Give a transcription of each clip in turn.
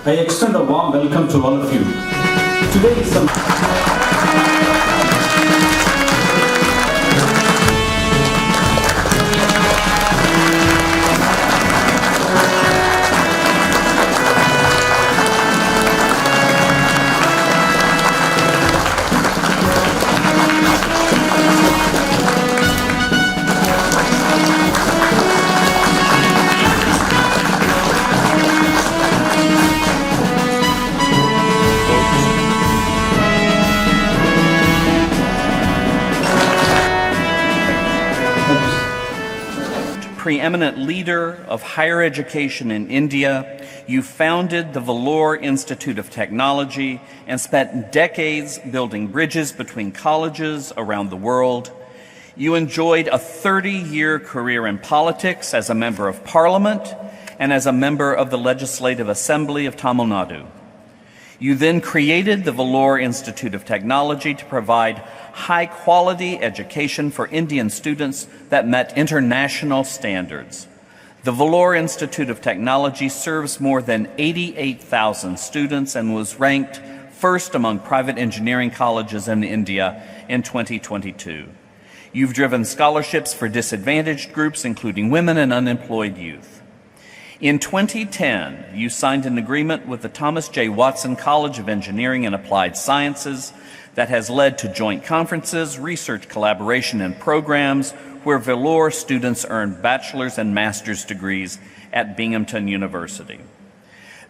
I extend a warm welcome to all of you. Today is preeminent leader of higher education in India, you founded the Vellore Institute of Technology and spent decades building bridges between colleges around the world. You enjoyed a 30-year career in politics as a member of parliament and as a member of the Legislative Assembly of Tamil Nadu. You then created the Vellore Institute of Technology to provide high-quality education for Indian students that met international standards. The Vellore Institute of Technology serves more than 88,000 students and was ranked first among private engineering colleges in India in 2022. You've driven scholarships for disadvantaged groups, including women and unemployed youth. In 2010, you signed an agreement with the Thomas J. Watson College of Engineering and Applied Sciences that has led to joint conferences, research collaboration, and programs where Vellore students earn bachelor's and master's degrees at Binghamton University.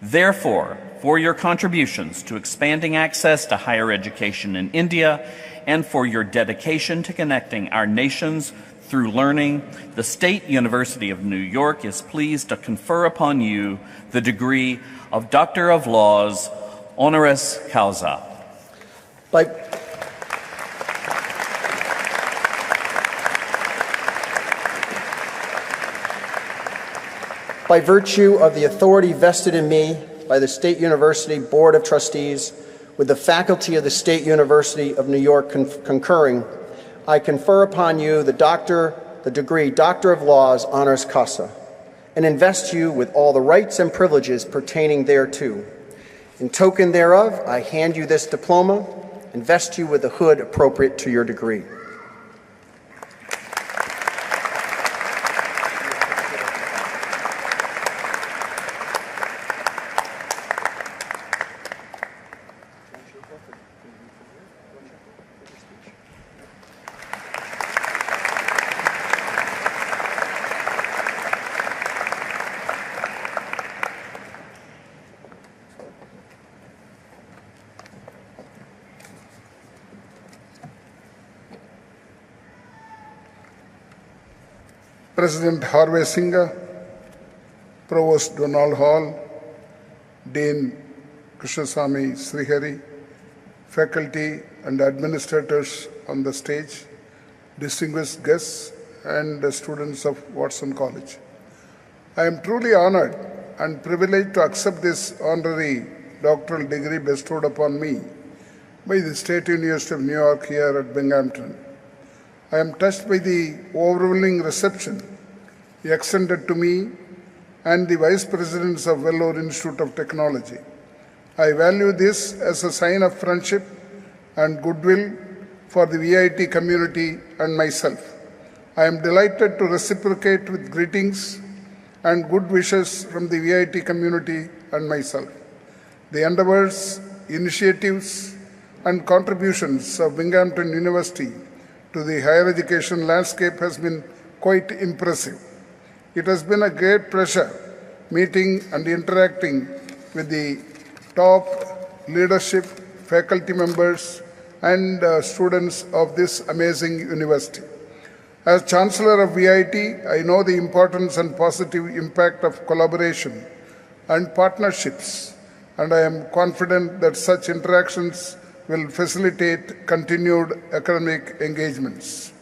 Therefore, for your contributions to expanding access to higher education in India and for your dedication to connecting our nations through learning, the State University of New York is pleased to confer upon you the degree of Doctor of Laws, honoris causa. By virtue of the authority vested in me by the State University Board of Trustees, with the faculty of the State University of New York concurring, I confer upon you the degree Doctor of Laws, honoris causa, and invest you with all the rights and privileges pertaining thereto. In token thereof, I hand you this diploma and vest you with the hood appropriate to your degree. President Harvey Singh, Provost Donald Hall, Dean Krishnasamy Srihari, faculty and administrators on the stage, distinguished guests, and the students of Watson College. I am truly honored and privileged to accept this honorary doctoral degree bestowed upon me by the State University of New York here at Binghamton. I am touched by the overwhelming reception extended to me and the Vice Presidents of Vellore Institute of Technology. I value this as a sign of friendship and goodwill for the VIT community and myself. I am delighted to reciprocate with greetings and good wishes from the VIT community and myself. The endeavors, initiatives, and contributions of Binghamton University to the higher education landscape has been quite impressive. It has been a great pleasure meeting and interacting with the top leadership, faculty members, and students of this amazing university. As Chancellor of VIT, I know the importance and positive impact of collaboration and partnerships, and I am confident that such interactions will facilitate continued academic engagements.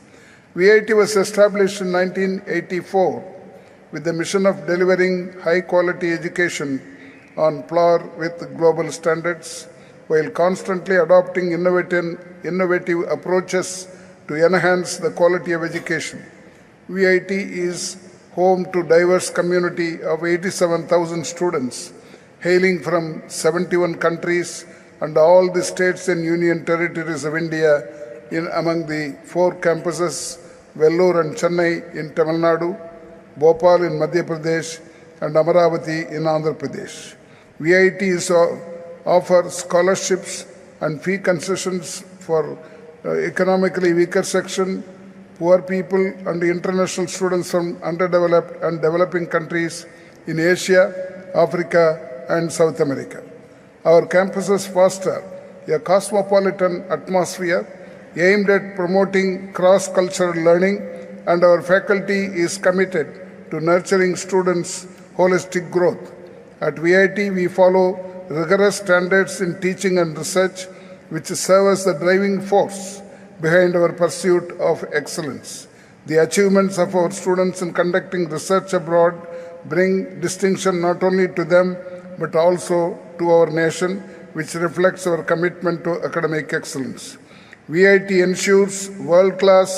VIT was established in 1984 with the mission of delivering high-quality education on par with global standards, while constantly adopting innovative approaches to enhance the quality of education. VIT is home to a diverse community of 87,000 students, hailing from 71 countries and all the states and union territories of India among the 4 campuses, Vellore and Chennai in Tamil Nadu, Bhopal in Madhya Pradesh, and Amaravati in Andhra Pradesh. VIT offers scholarships and fee concessions for economically weaker section, poor people, and international students from underdeveloped and developing countries in Asia, Africa, and South America. Our campuses foster a cosmopolitan atmosphere aimed at promoting cross-cultural learning, and our faculty is committed to nurturing students' holistic growth. At VIT, we follow rigorous standards in teaching and research, which serve as the driving force behind our pursuit of excellence. The achievements of our students in conducting research abroad bring distinction not only to them, but also to our nation, which reflects our commitment to academic excellence. VIT ensures world-class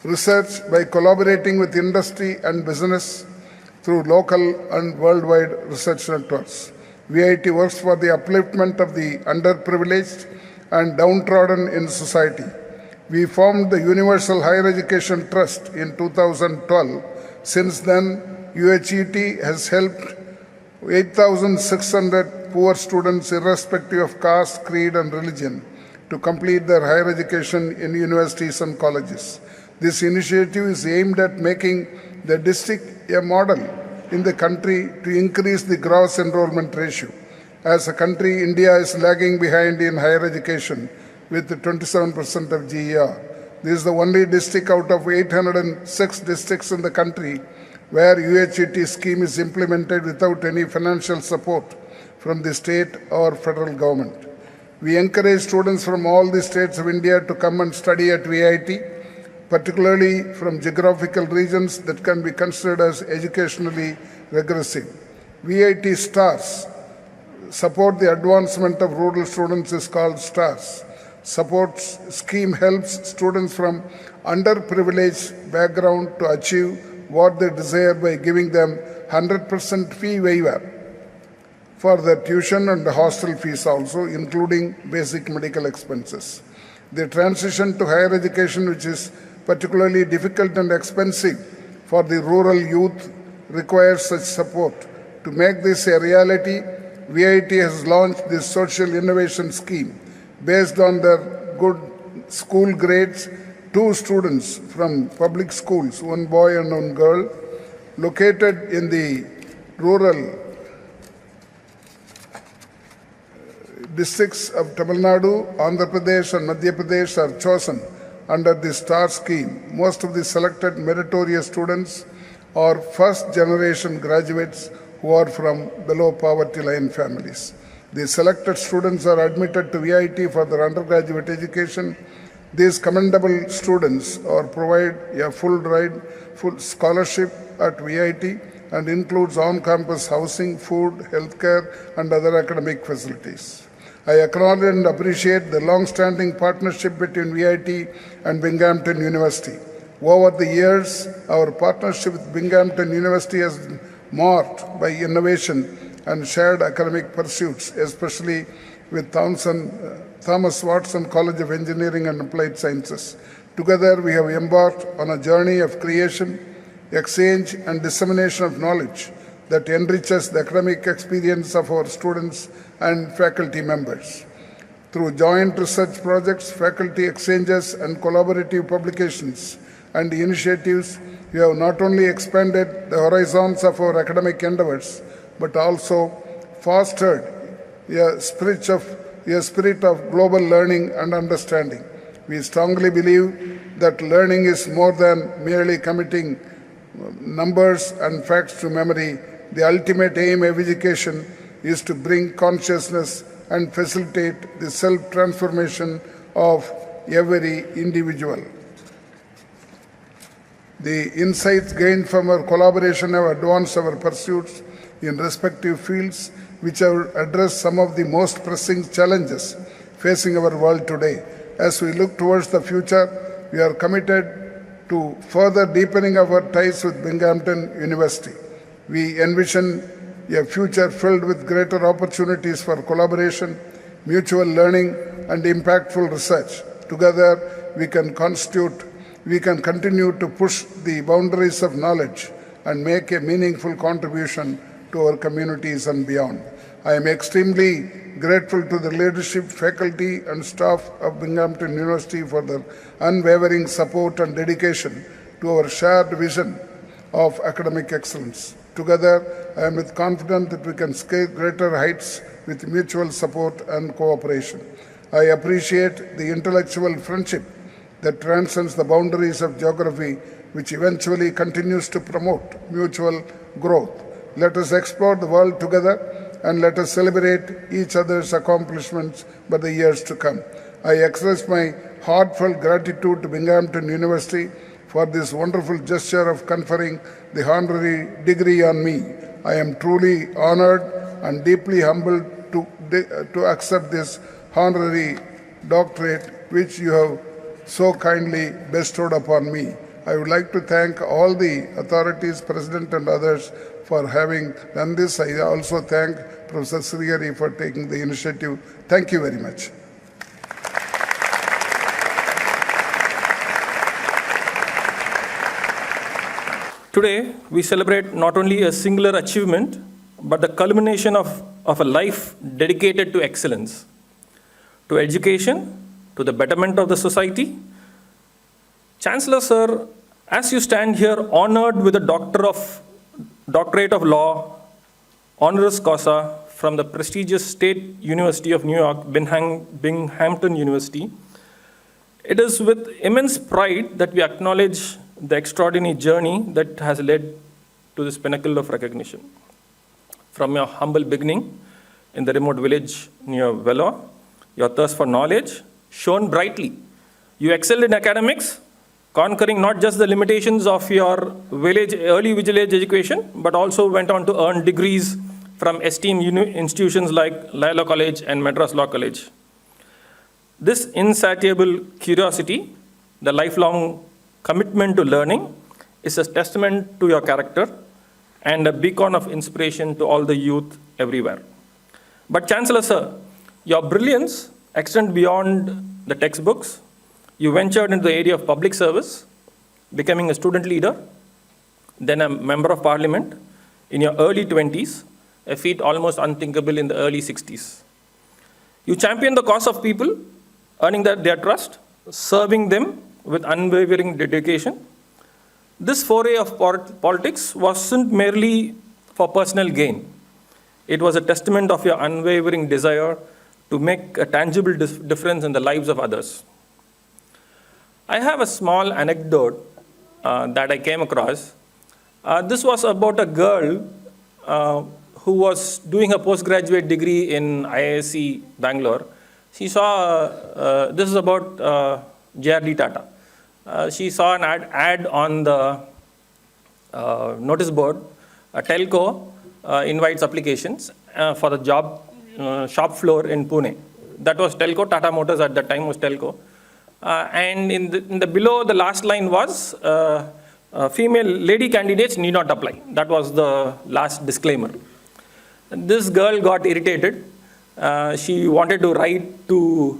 research by collaborating with industry and business through local and worldwide research networks. VIT works for the upliftment of the underprivileged and downtrodden in society. We formed the Universal Higher Education Trust in 2012. Since then, UHET has helped 8,600 poor students, irrespective of caste, creed, and religion, to complete their higher education in universities and colleges. This initiative is aimed at making the district a model in the country to increase the gross enrollment ratio. As a country, India is lagging behind in higher education with 27% of GER. This is the only district out of 806 districts in the country where UHET scheme is implemented without any financial support from the state or federal government. We encourage students from all the states of India to come and study at VIT, particularly from geographical regions that can be considered as educationally regressive. VIT STARS support the advancement of rural students is called STARS. Support scheme helps students from underprivileged background to achieve what they desire by giving them 100% fee waiver for their tuition and hostel fees also, including basic medical expenses. The transition to higher education, which is particularly difficult and expensive for the rural youth, requires such support. To make this a reality, VIT has launched this social innovation scheme. Based on their good school grades, 2 students from public schools, 1 boy and 1 girl, located in the rural districts of Tamil Nadu, Andhra Pradesh, and Madhya Pradesh are chosen under the STAR scheme. Most of the selected meritorious students are first-generation graduates who are from below poverty line families. The selected students are admitted to VIT for their undergraduate education. These commendable students are provided a full scholarship at VIT and includes on-campus housing, food, healthcare, and other academic facilities. I acknowledge and appreciate the long-standing partnership between VIT and Binghamton University. Over the years, our partnership with Binghamton University has been marked by innovation and shared academic pursuits, especially with Thomas Watson College of Engineering and Applied Sciences. Together, we have embarked on a journey of creation, exchange, and dissemination of knowledge that enriches the academic experience of our students and faculty members. Through joint research projects, faculty exchanges, and collaborative publications and initiatives, we have not only expanded the horizons of our academic endeavors, but also fostered a spirit of global learning and understanding. We strongly believe that learning is more than merely committing numbers and facts to memory. The ultimate aim of education is to bring consciousness and facilitate the self-transformation of every individual. The insights gained from our collaboration have advanced our pursuits in respective fields, which have addressed some of the most pressing challenges facing our world today. As we look towards the future, we are committed to further deepening our ties with Binghamton University. We envision a future filled with greater opportunities for collaboration, mutual learning, and impactful research. Together, we can continue to push the boundaries of knowledge and make a meaningful contribution to our communities and beyond. I am extremely grateful to the leadership, faculty, and staff of Binghamton University for their unwavering support and dedication to our shared vision of academic excellence. Together, I am confident that we can scale greater heights with mutual support and cooperation. I appreciate the intellectual friendship that transcends the boundaries of geography, which eventually continues to promote mutual growth. Let us explore the world together and let us celebrate each other's accomplishments for the years to come. I express my heartfelt gratitude to Binghamton University for this wonderful gesture of conferring the honorary degree on me. I am truly honored and deeply humbled to accept this honorary doctorate which you have so kindly bestowed upon me. I would like to thank all the authorities, President and others for having done this. I also thank Professor Srihari for taking the initiative. Thank you very much. Today, we celebrate not only a singular achievement, but the culmination of a life dedicated to excellence, to education, to the betterment of the society. Chancellor Sir, as you stand here honored with a Doctorate of Law, honoris causa from the prestigious State University of New York, Binghamton University, it is with immense pride that we acknowledge the extraordinary journey that has led to this pinnacle of recognition. From your humble beginning in the remote village near Vellore, your thirst for knowledge shone brightly. You excelled in academics, conquering not just the limitations of your early village education, but also went on to earn degrees from esteemed institutions like Loyola College and Madras Law College. This insatiable curiosity, the lifelong commitment to learning, is a testament to your character and a beacon of inspiration to all the youth everywhere. But Chancellor Sir, your brilliance extends beyond the textbooks. You ventured into the area of public service, becoming a student leader, then a member of parliament in your early 20s, a feat almost unthinkable in the early 60s. You championed the cause of people, earning their trust, serving them with unwavering dedication. This foray of politics wasn't merely for personal gain. It was a testament of your unwavering desire to make a tangible difference in the lives of others. I have a small anecdote that I came across. This was about a girl who was doing a postgraduate degree in IISc Bangalore. She saw, this is about J.R.D. Tata. She saw an ad on the notice board. A telco invites applications for the job shop floor in Pune. That was telco. Tata Motors at that time was telco. And in the below, the last line was, female lady candidates need not apply. That was the last disclaimer. This girl got irritated. She wanted to write to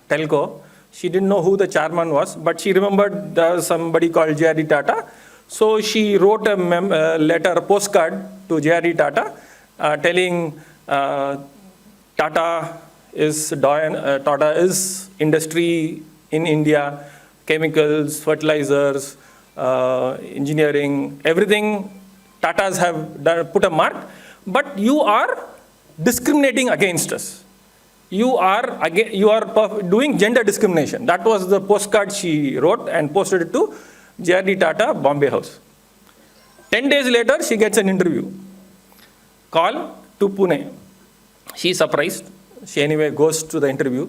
telco. She didn't know who the chairman was, but she remembered there was somebody called J.R.D. Tata. So she wrote a letter, postcard to J.R.D. Tata, telling Tata is industry in India, chemicals, fertilizers, engineering, everything Tatas have put a mark, but you are discriminating against us. You are doing gender discrimination. That was the postcard she wrote and posted it to J.R.D. Tata, Bombay House. 10 days later, she gets an interview. Call to Pune. She's surprised. She anyway goes to the interview.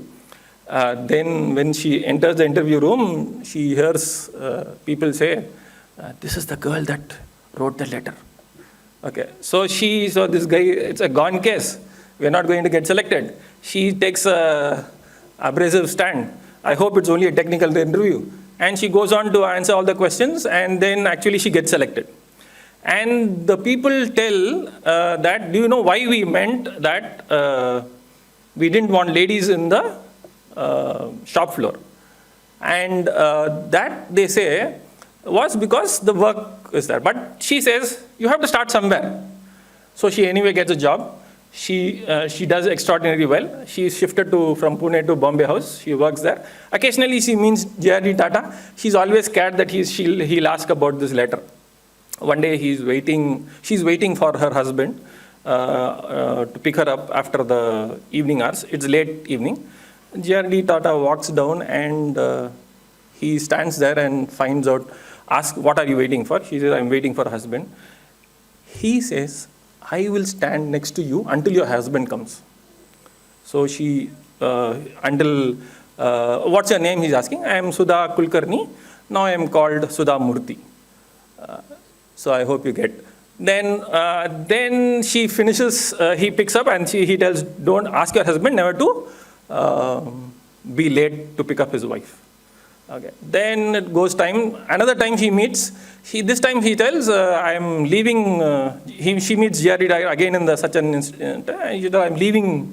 Then when she enters the interview room, she hears people say, this is the girl that wrote the letter. Okay, so this guy, it's a gone case. We're not going to get selected. She takes a abrasive stand. I hope it's only a technical interview. and she goes on to answer all the questions, and then actually she gets selected. And the people tell that, do you know why we meant that we didn't want ladies in the shop floor? And that, they say, was because the work is there. But she says, you have to start somewhere. So she anyway gets a job. She does extraordinarily well. She is shifted from Pune to Bombay House. She works there. Occasionally she meets J.R.D. Tata. She's always scared that he'll ask about this letter. One day she's waiting for her husband to pick her up after the evening hours. It's late evening. J.R.D. Tata walks down and he stands there and finds out, asks, what are you waiting for? She says, I'm waiting for a husband. He says, I will stand next to you until your husband comes. So she, what's your name, he's asking. I am Sudha Kulkarni. Now I am called Sudha Murthy. So I hope you get. Then she finishes, he picks up and he tells, don't ask your husband never to be late to pick up his wife. Okay. Then it goes time. Another time he meets. This time he tells, I am leaving. She meets J.R.D. again in such an incident. I'm leaving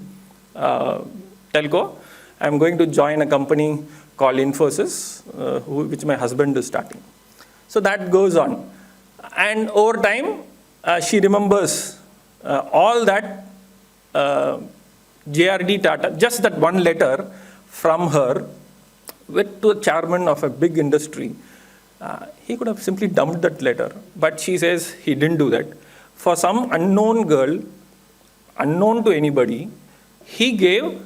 telco. I'm going to join a company called Infosys, which my husband is starting. So that goes on. And over time, she remembers all that J.R.D. Tata, just that one letter from her to a chairman of a big industry. He could have simply dumped that letter, but she says he didn't do that. For some unknown girl, unknown to anybody, he gave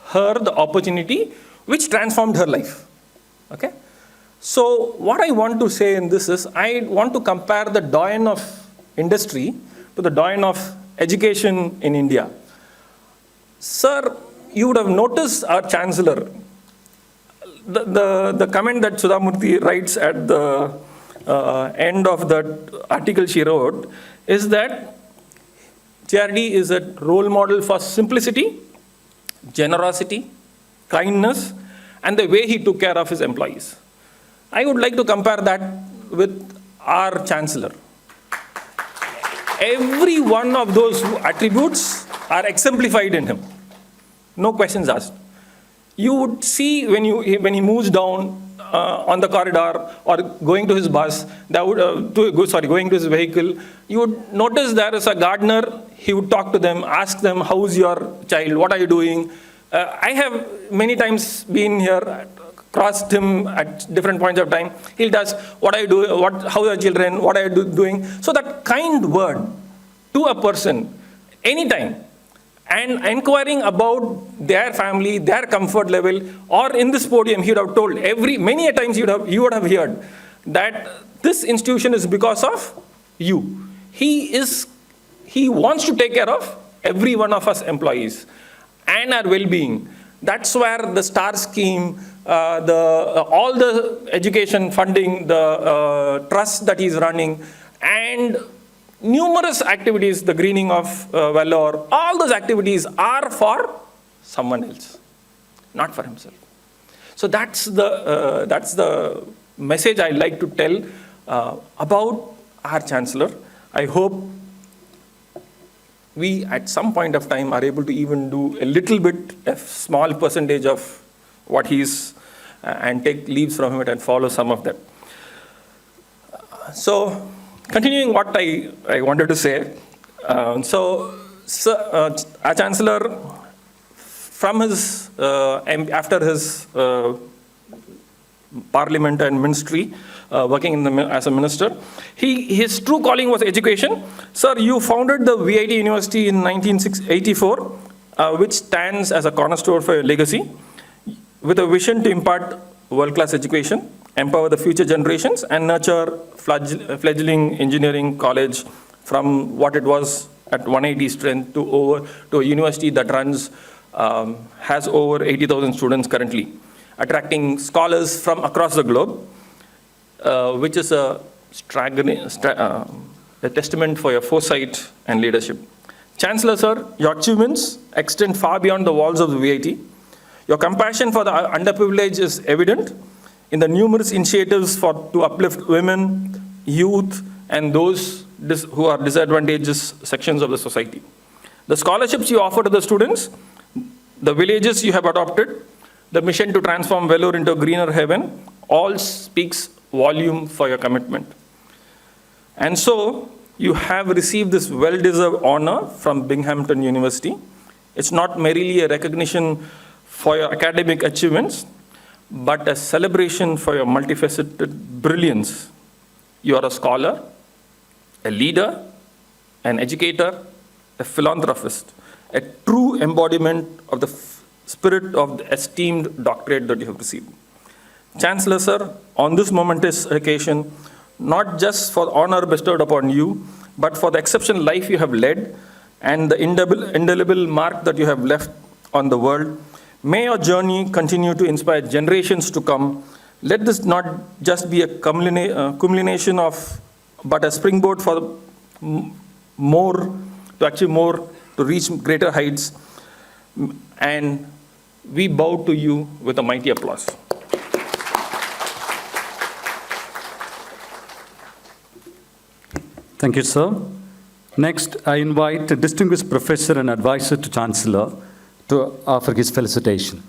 her the opportunity which transformed her life. Okay? So what I want to say in this is, I want to compare the doyen of industry to the doyen of education in India. Sir, you would have noticed our Chancellor. The comment that Sudha Murthy writes at the end of that article she wrote is that JRD is a role model for simplicity, generosity, kindness, and the way he took care of his employees. I would like to compare that with our Chancellor. Every one of those attributes are exemplified in him. No questions asked. You would see when he moves down on the corridor or going to his bus, going to his vehicle, you would notice there is a gardener. He would talk to them, ask them, how's your child? What are you doing? I have many times been here, crossed him at different points of time. He'll ask, what are you doing? How are your children? What are you doing? So that kind word to a person, anytime, and inquiring about their family, their comfort level, or in this podium, he would have told many a times you would have heard that this institution is because of you. He wants to take care of every one of us employees and our well-being. That's where the STAR scheme, all the education funding, the trust that he's running, and numerous activities, the greening of Vellore, all those activities are for someone else, not for himself. So that's the message I'd like to tell about our Chancellor. I hope we at some point of time are able to even do a little bit, a small percentage of what he's, and take leaves from him and follow some of them. So, continuing what I wanted to say, our Chancellor, from his, after his parliament and ministry, working as a minister, his true calling was education. Sir, you founded the VIT University in 1984, which stands as a cornerstone for your legacy, with a vision to impart world-class education, empower the future generations, and nurture fledgling engineering college from what it was at 180 strength to a university that has over 80,000 students currently, attracting scholars from across the globe, which is a testament for your foresight and leadership. Chancellor, sir, your achievements extend far beyond the walls of the VIT. Your compassion for the underprivileged is evident. in the numerous initiatives to uplift women, youth, and those who are disadvantaged sections of the society. The scholarships you offer to the students, the villages you have adopted, the mission to transform Vellore into a greener heaven, all speaks volume for your commitment. And so, you have received this well-deserved honor from Binghamton University. It's not merely a recognition for your academic achievements, but a celebration for your multifaceted brilliance. You are a scholar, a leader, an educator, a philanthropist, a true embodiment of the spirit of the esteemed doctorate that you have received. Chancellor, sir, on this momentous occasion, not just for the honor bestowed upon you, but for the exceptional life you have led and the indelible mark that you have left on the world, may your journey continue to inspire generations to come. Let this not just be a culmination of, but a springboard for more, to achieve more, to reach greater heights. And we bow to you with a mighty applause. Thank you, sir. Next, I invite a distinguished professor and advisor to Chancellor to offer his felicitation.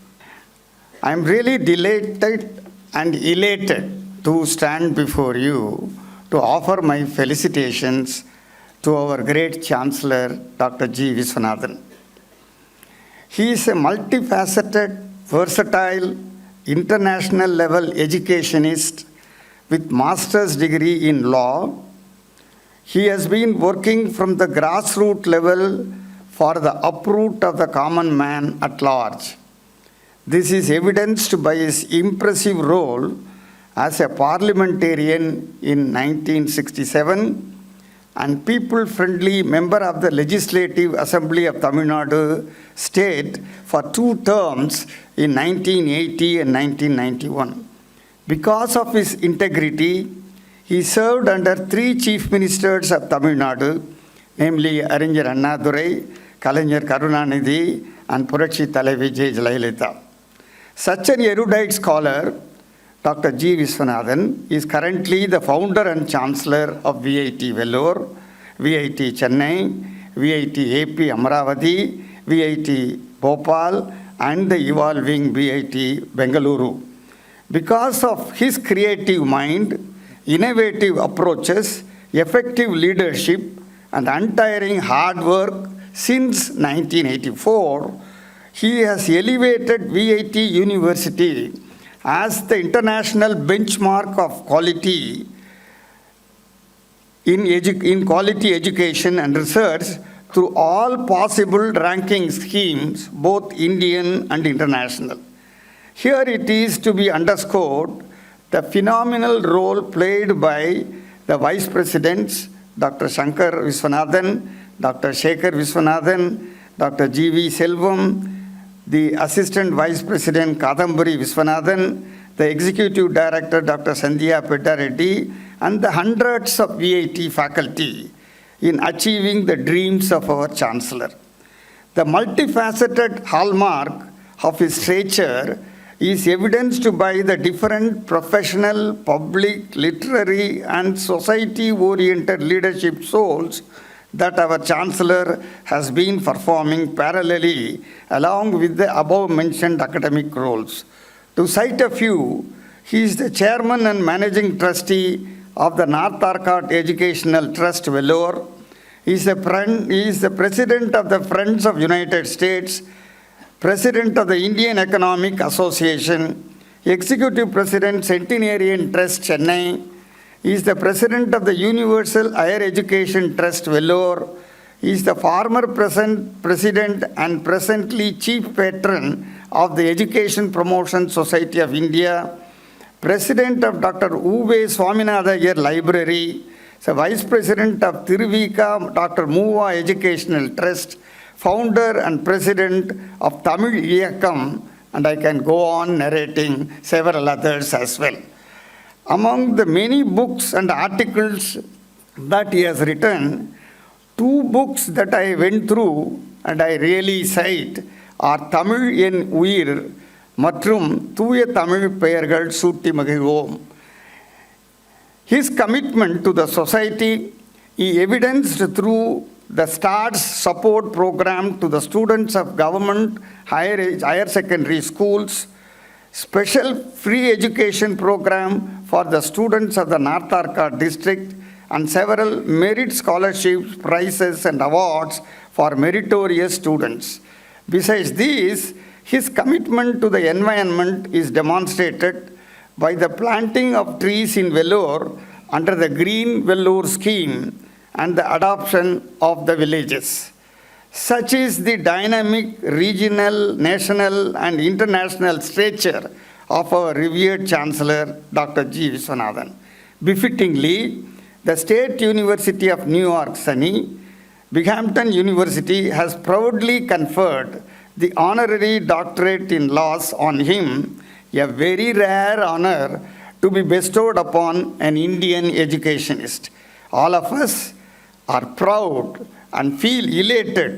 I am really delighted and elated to stand before you to offer my felicitations to our great Chancellor, Dr. G. Viswanathan. He is a multifaceted, versatile, international level educationist with master's degree in law. He has been working from the grassroots level for the uproot of the common man at large. This is evidenced by his impressive role as a parliamentarian in 1967 and people-friendly member of the Legislative Assembly of Tamil Nadu State for 2 terms in 1980 and 1991. Because of his integrity, he served under 3 chief ministers of Tamil Nadu, namely Arinyar Annadurai, Kalaignar Karunanidhi, and Puratchi Thalaivi J. Jayalalitha. Such an erudite scholar, Dr. G. Viswanathan, is currently the founder and chancellor of VIT Vellore, VIT Chennai, VIT AP Amaravati, VIT Bhopal, and the evolving VIT Bengaluru. Because of his creative mind, innovative approaches, effective leadership, and untiring hard work since 1984, he has elevated VIT University as the international benchmark of quality in quality education and research through all possible ranking schemes, both Indian and international. Here it is to be underscored the phenomenal role played by the Vice Presidents, Dr. Shankar Viswanathan, Dr. Shekhar Viswanathan, Dr. G.V. Selvam, the Assistant Vice President Kadambari Viswanathan, the Executive Director Dr. Sandhya Pettareddy, and the hundreds of VIT faculty in achieving the dreams of our Chancellor. The multifaceted hallmark of his stature is evidenced by the different professional, public, literary, and society-oriented leadership roles that our Chancellor has been performing parallelly along with the above-mentioned academic roles. To cite a few, he is the Chairman and Managing Trustee of the North Arcot Educational Trust, Vellore. He is the President of the Friends of United States, President of the Indian Economic Association, Executive President, Centenarian Trust, Chennai. He is the President of the Universal Higher Education Trust, Vellore. He is the former President and presently Chief Patron of the Education Promotion Society of India, President of Dr. Uve Swaminathan Iyer Library, the Vice President of Tiruvika Dr. Muva Educational Trust, Founder and President of Tamil Iyakam, and I can go on narrating several others as well. Among the many books and articles that he has written, 2 books that I went through and I really cite are Tamil en Uyir, மற்றும் தூய தமிழ் பெயர்கள் சூட்டி மகிழ்வோம். His commitment to the society he evidenced through the STARS support program to the students of government higher secondary schools, special free education program for the students of the North Arcot district, and several merit scholarships, prizes, and awards for meritorious students. Besides these, his commitment to the environment is demonstrated by the planting of trees in Vellore under the Green Vellore scheme and the adoption of the villages. Such is the dynamic regional, national, and international stature of our revered Chancellor Dr. G. Viswanathan. Befittingly, the State University of New York, SUNY, Binghamton University has proudly conferred the honorary doctorate in laws on him, a very rare honor to be bestowed upon an Indian educationist. All of us are proud and feel elated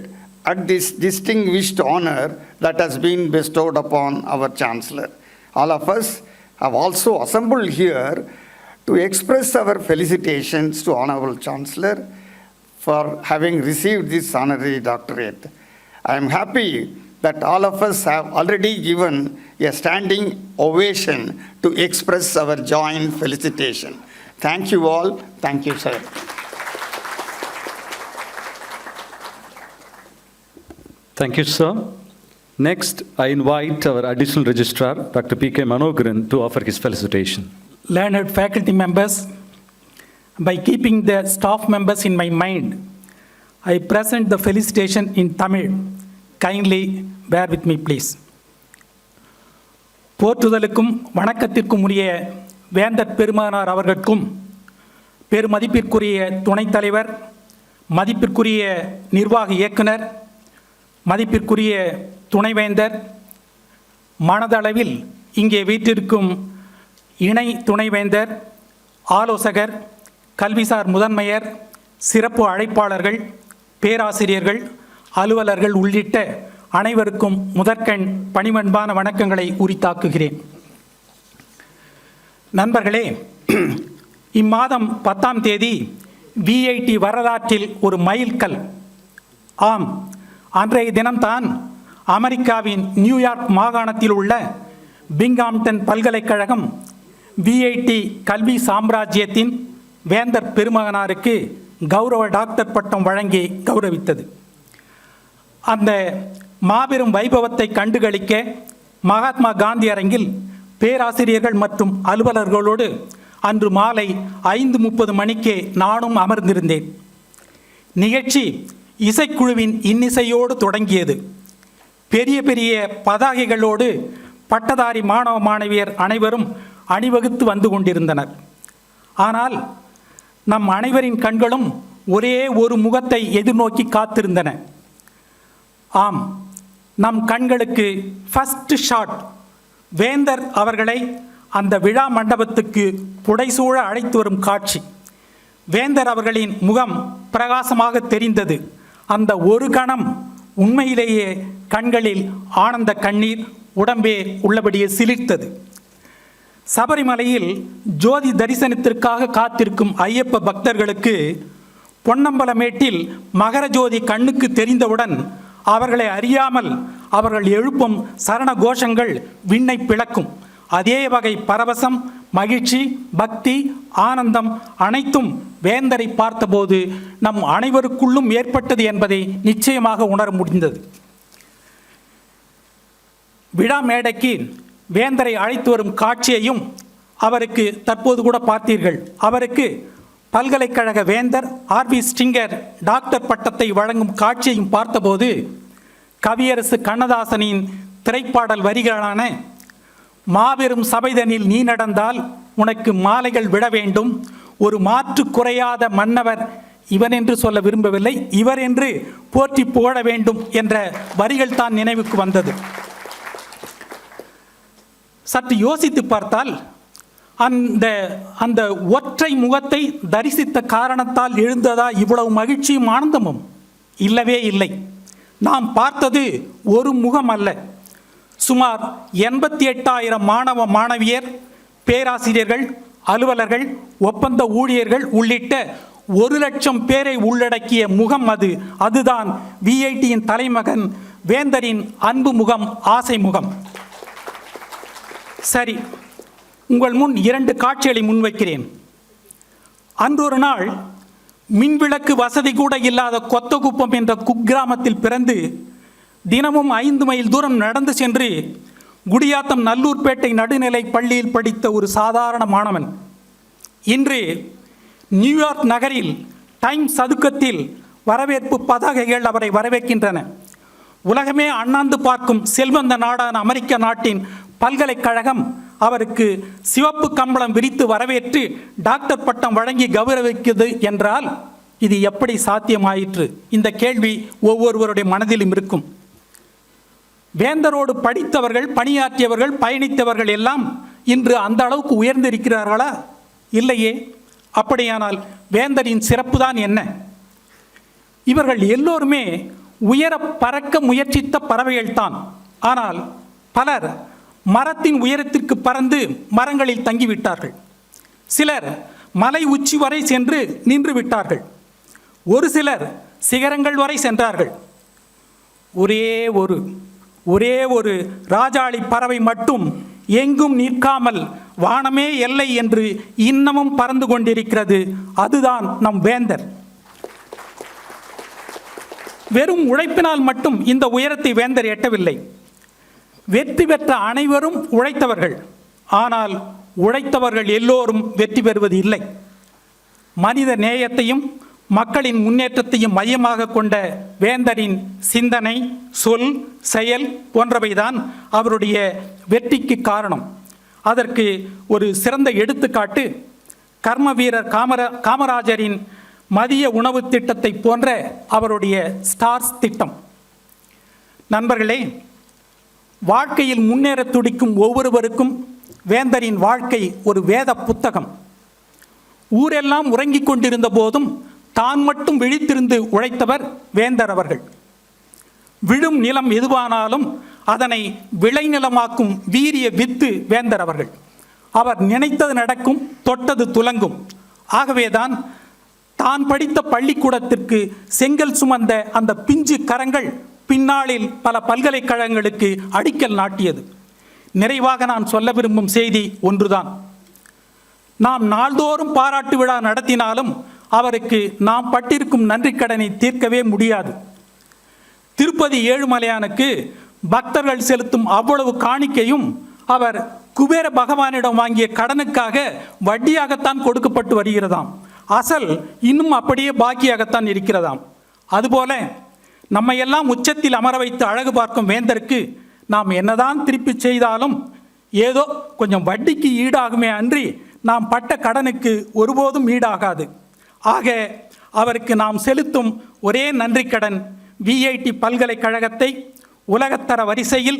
at this distinguished honor that has been bestowed upon our Chancellor. All of us have also assembled here to express our felicitations to Honorable Chancellor for having received this honorary doctorate. I am happy that all of us have already given a standing ovation to express our joint felicitation. Thank you all. Thank you, sir. Thank you, sir. Next, I invite our additional registrar, Dr. P.K. Manogaran, to offer his felicitation. Learned faculty members, by keeping the staff members in my mind, I present the felicitation in Tamil. Kindly bear with me, please. போற்றுதலுக்கும் வணக்கத்திற்கும் உரிய வேந்தர் பெருமானார் அவர்களுக்கும் பெருமதிப்பிற்குரிய துணைத் தலைவர், மதிப்பிற்குரிய நிர்வாக இயக்குனர், மதிப்பிற்குரிய துணைவேந்தர், மனதளவில் இங்கே வீற்றிருக்கும் இணை துணைவேந்தர், ஆலோசகர், கல்விசார் முதன்மையர், சிறப்பு அழைப்பாளர்கள், பேராசிரியர்கள், அலுவலர்கள் உள்ளிட்ட அனைவருக்கும் முதற்கண் பணிவன்பான வணக்கங்களை உரித்தாக்குகிறேன். நண்பர்களே, இம்மாதம் 10ஆம் தேதி VIT வரலாற்றில் ஒரு மைல்கல். ஆம், அன்றைய தினம்தான் அமெரிக்காவின் நியூயார்க் மாகாணத்தில் உள்ள பிங்காம்டன் பல்கலைக்கழகம் VIT கல்வி சாம்ராஜ்யத்தின் வேந்தர் பெருமகனாருக்கு கௌரவ டாக்டர் பட்டம் வழங்கி கௌரவித்தது. அந்த மாபெரும் வைபவத்தை கண்டுகளிக்க மகாத்மா காந்தி அரங்கில் பேராசிரியர்கள் மற்றும் அலுவலர்களோடு அன்று மாலை 5:30 மணிக்கே நானும் அமர்ந்திருந்தேன். நிகழ்ச்சி இசைக்குழுவின் இன்னிசையோடு தொடங்கியது. பெரிய பெரிய பதாகைகளோடு பட்டதாரி மாணவ மாணவியர் அனைவரும் அணிவகுத்து வந்து கொண்டிருந்தனர். ஆனால் நம் அனைவரின் கண்களும் ஒரே ஒரு முகத்தை எதிர்நோக்கி காத்திருந்தன. ஆம், நம் கண்களுக்கு ஃபர்ஸ்ட் ஷாட் வேந்தர் அவர்களை அந்த விழா மண்டபத்துக்கு புடைசூழ அழைத்து வரும் காட்சி. வேந்தர் அவர்களின் முகம் பிரகாசமாக தெரிந்தது. அந்த ஒரு கணம் உண்மையிலேயே கண்களில் ஆனந்த கண்ணீர், உடம்பே உள்ளபடியே சிலிர்த்தது. சபரிமலையில் ஜோதி தரிசனத்திற்காக காத்திருக்கும் ஐயப்ப பக்தர்களுக்கு பொன்னம்பலமேட்டில் மகர ஜோதி கண்ணுக்கு தெரிந்தவுடன் அவர்களை அறியாமல் அவர்கள் எழுப்பும் சரண கோஷங்கள் விண்ணை பிளக்கும். அதே வகை பரவசம், மகிழ்ச்சி, பக்தி, ஆனந்தம் அனைத்தும் வேந்தரை பார்த்தபோது நம் அனைவருக்குள்ளும் ஏற்பட்டது என்பதை நிச்சயமாக உணர முடிந்தது. விழா மேடைக்கு வேந்தரை அழைத்து வரும் காட்சியையும் அவருக்கு தற்போது கூட பார்த்தீர்கள். அவருக்கு பல்கலைக்கழக வேந்தர் RV ஸ்டிங்கர் டாக்டர் பட்டத்தை வழங்கும் காட்சியையும் பார்த்தபோது கவியரசு கண்ணதாசனின் திரைப்பாடல் வரிகளான மாபெரும் சபைதனில் நீ நடந்தால் உனக்கு மாலைகள் விட வேண்டும், ஒரு மாற்று குறையாத மன்னவர் இவன் என்று சொல்ல விரும்பவில்லை, இவர் என்று போற்றி புகழ வேண்டும் என்ற வரிகள் தான் நினைவுக்கு வந்தது. சற்று யோசித்து பார்த்தால் அந்த ஒற்றை முகத்தை தரிசித்த காரணத்தால் எழுந்ததா இவ்வளவு மகிழ்ச்சியும் ஆனந்தமும்? இல்லவே இல்லை. நாம் பார்த்தது ஒரு முகம் அல்ல, சுமார் 88,000 மாணவ மாணவியர், பேராசிரியர்கள், அலுவலர்கள், ஒப்பந்த ஊழியர்கள் உள்ளிட்ட 1,00,000 பேரை உள்ளடக்கிய முகம் அது. அதுதான் விஐடியின் தலைமகன் வேந்தரின் அன்பு முகம், ஆசை முகம். சரி, உங்கள் முன் 2 காட்சிகளை முன்வைக்கிறேன். அன்றொரு நாள் மின்விளக்கு வசதி கூட இல்லாத கொத்தகுப்பம் என்ற குக்கிராமத்தில் பிறந்து தினமும் 5 மைல் தூரம் நடந்து சென்று குடியாத்தம் நல்லூர்பேட்டை நடுநிலை பள்ளியில் படித்த ஒரு சாதாரண மாணவன் இன்று நியூயார்க் நகரில் டைம்ஸ் சதுக்கத்தில் வரவேற்பு பதாகைகள் அவரை வரவேற்கின்றன. உலகமே அண்ணாந்து பார்க்கும் செல்வந்த நாடான அமெரிக்க நாட்டின் பல்கலைக்கழகம் அவருக்கு சிவப்பு கம்பளம் விரித்து வரவேற்று டாக்டர் பட்டம் வழங்கி கௌரவிக்கிறது என்றால் இது எப்படி சாத்தியமாயிற்று? இந்த கேள்வி ஒவ்வொருவருடைய மனதிலும் இருக்கும். வேந்தரோடு படித்தவர்கள், பணியாற்றியவர்கள், பயணித்தவர்கள் எல்லாம் இன்று அந்த அளவுக்கு உயர்ந்திருக்கிறார்களா? இல்லையே. அப்படியானால் வேந்தரின் சிறப்பு தான் என்ன? இவர்கள் எல்லோருமே உயர பறக்க முயற்சித்த பறவைகள்தான். ஆனால் பலர் மரத்தின் உயரத்திற்கு பறந்து மரங்களில் தங்கிவிட்டார்கள். சிலர் மலை உச்சி வரை சென்று நின்று விட்டார்கள். ஒரு சிலர் சிகரங்கள் வரை சென்றார்கள். ஒரே ஒரு ராஜாளி பறவை மட்டும் எங்கும் நிற்காமல் வானமே எல்லை என்று இன்னமும் பறந்து கொண்டிருக்கிறது. அதுதான் நம் வேந்தர். வெறும் உழைப்பினால் மட்டும் இந்த உயரத்தை வேந்தர் எட்டவில்லை. வெற்றி பெற்ற அனைவரும் உழைத்தவர்கள். ஆனால் உழைத்தவர்கள் எல்லோரும் வெற்றி பெறுவது இல்லை. மனித நேயத்தையும் மக்களின் முன்னேற்றத்தையும் மையமாக கொண்ட வேந்தரின் சிந்தனை, சொல், செயல் போன்றவைதான் அவருடைய வெற்றிக்கு காரணம். அதற்கு ஒரு சிறந்த எடுத்துக்காட்டு கர்ம வீரர் காமராஜரின் மதிய உணவு திட்டத்தை போன்ற அவருடைய ஸ்டார்ஸ் திட்டம். நண்பர்களே, வாழ்க்கையில் முன்னேற துடிக்கும் ஒவ்வொருவருக்கும் வேந்தரின் வாழ்க்கை ஒரு வேத புத்தகம். ஊரெல்லாம் உறங்கிக் கொண்டிருந்த போதும் தான் மட்டும் விழித்திருந்து உழைத்தவர் வேந்தர் அவர்கள். விழும் நிலம் எதுவானாலும் அதனை விளைநிலமாக்கும் வீரிய வித்து வேந்தர் அவர்கள். அவர் நினைத்தது நடக்கும், தொட்டது துலங்கும். ஆகவேதான் தான் படித்த பள்ளிக்கூடத்திற்கு செங்கல் சுமந்த அந்த பிஞ்சு கரங்கள் பின்னாளில் பல பல்கலைக்கழகங்களுக்கு அடிக்கல் நாட்டியது. நிறைவாக நான் சொல்ல விரும்பும் செய்தி ஒன்றுதான். நாம் நாள்தோறும் பாராட்டு விழா நடத்தினாலும் அவருக்கு நாம் பட்டிருக்கும் நன்றி கடனை தீர்க்கவே முடியாது. திருப்பதி ஏழுமலையானுக்கு பக்தர்கள் செலுத்தும் அவ்வளவு காணிக்கையும் அவர் குபேர பகவானிடம் வாங்கிய கடனுக்காக வட்டியாகத்தான் கொடுக்கப்பட்டு வருகிறதாம். அசல் இன்னும் அப்படியே பாக்கியாகத்தான் இருக்கிறதாம். அதுபோல நம்மையெல்லாம் உச்சத்தில் அமர வைத்து அழகு பார்க்கும் வேந்தருக்கு நாம் என்னதான் திருப்பி செய்தாலும் ஏதோ கொஞ்சம் வட்டிக்கு ஈடாகுமே அன்றி நாம் பட்ட கடனுக்கு ஒருபோதும் ஈடாகாது. ஆக அவருக்கு நாம் செலுத்தும் ஒரே நன்றி கடன் விஐடி பல்கலைக்கழகத்தை உலகத்தர வரிசையில்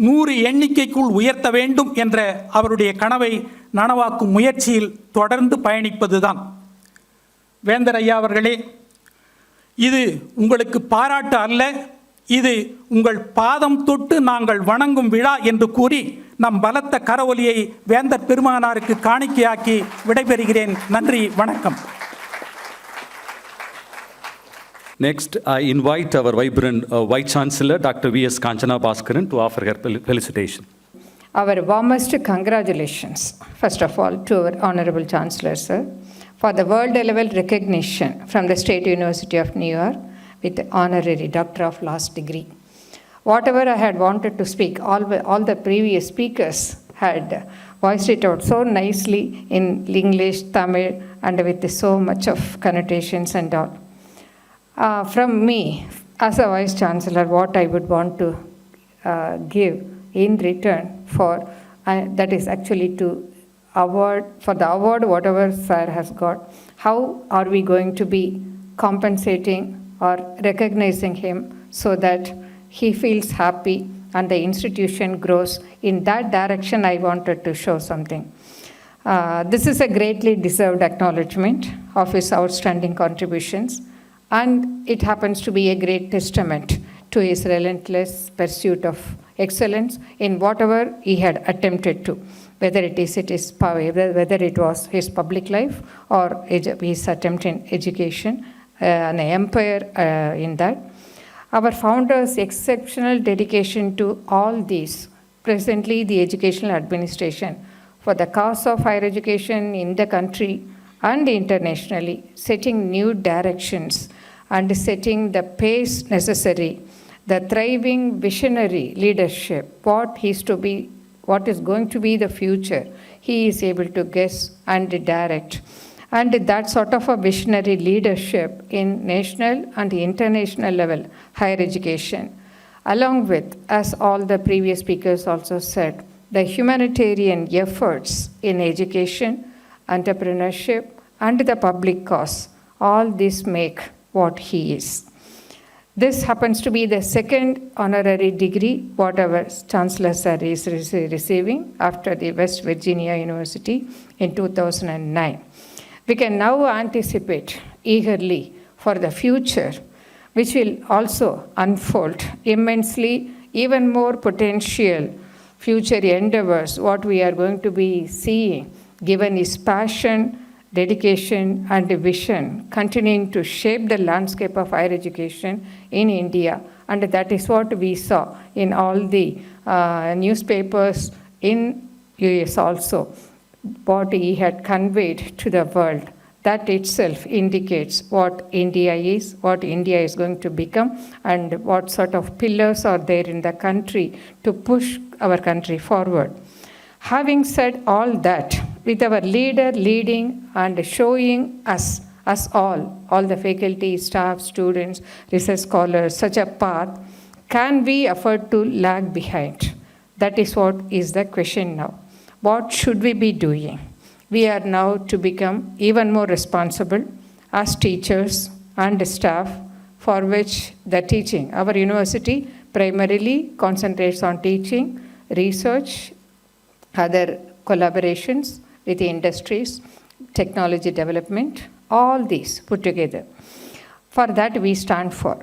100 எண்ணிக்கைக்குள் உயர்த்த வேண்டும் என்ற அவருடைய கனவை நனவாக்கும் முயற்சியில் தொடர்ந்து பயணிப்பதுதான். வேந்தர் ஐயா அவர்களே, இது உங்களுக்கு பாராட்டு அல்ல, இது உங்கள் பாதம் தொட்டு நாங்கள் வணங்கும் விழா என்று கூறி நம் பலத்த கரவொலியை வேந்தர் பெருமானாருக்கு காணிக்கையாக்கி விடைபெறுகிறேன். நன்றி, வணக்கம். Next, I invite our vibrant VIT Chancellor Dr. V.S. Kanchana Bhaskaran to offer her felicitation. Our warmest congratulations, first of all, to our Honorable Chancellor, sir, for the world-level recognition from the State University of New York with the honorary Doctor of Laws degree. Whatever I had wanted to speak, all the previous speakers had voiced it out so nicely in English, Tamil, and with so much of connotations and all. From me, as a Vice Chancellor, what I would want to give in return for, that is actually to award, for the award whatever sir has got, how are we going to be compensating or recognizing him so that he feels happy and the institution grows? In that direction, I wanted to show something. This is a greatly deserved acknowledgement of his outstanding contributions, and it happens to be a great testament to his relentless pursuit of excellence in whatever he had attempted to, whether it was his public life or his attempt in education, an empire in that. Our founder's exceptional dedication to all these, presently the educational administration, for the cause of higher education in the country and internationally, setting new directions and setting the pace necessary, the thriving visionary leadership, what is going to be the future, he is able to guess and direct. And that sort of a visionary leadership in national and international level higher education, along with, as all the previous speakers also said, the humanitarian efforts in education, entrepreneurship, and the public cause, all this make what he is. This happens to be the second honorary degree whatever Chancellor Sir is receiving after the West Virginia University in 2009. We can now anticipate eagerly for the future, which will also unfold immensely, even more potential future endeavors, what we are going to be seeing, given his passion, dedication, and vision, continuing to shape the landscape of higher education in India. And that is what we saw in all the newspapers in US also, what he had conveyed to the world. That itself indicates what India is going to become, and what sort of pillars are there in the country to push our country forward. Having said all that, with our leader leading and showing us all the faculty, staff, students, research scholars, such a path, can we afford to lag behind? That is what is the question now. What should we be doing? We are now to become even more responsible as teachers and staff, for which the teaching, our university primarily concentrates on teaching, research, other collaborations with the industries, technology development, all these put together. For that we stand for.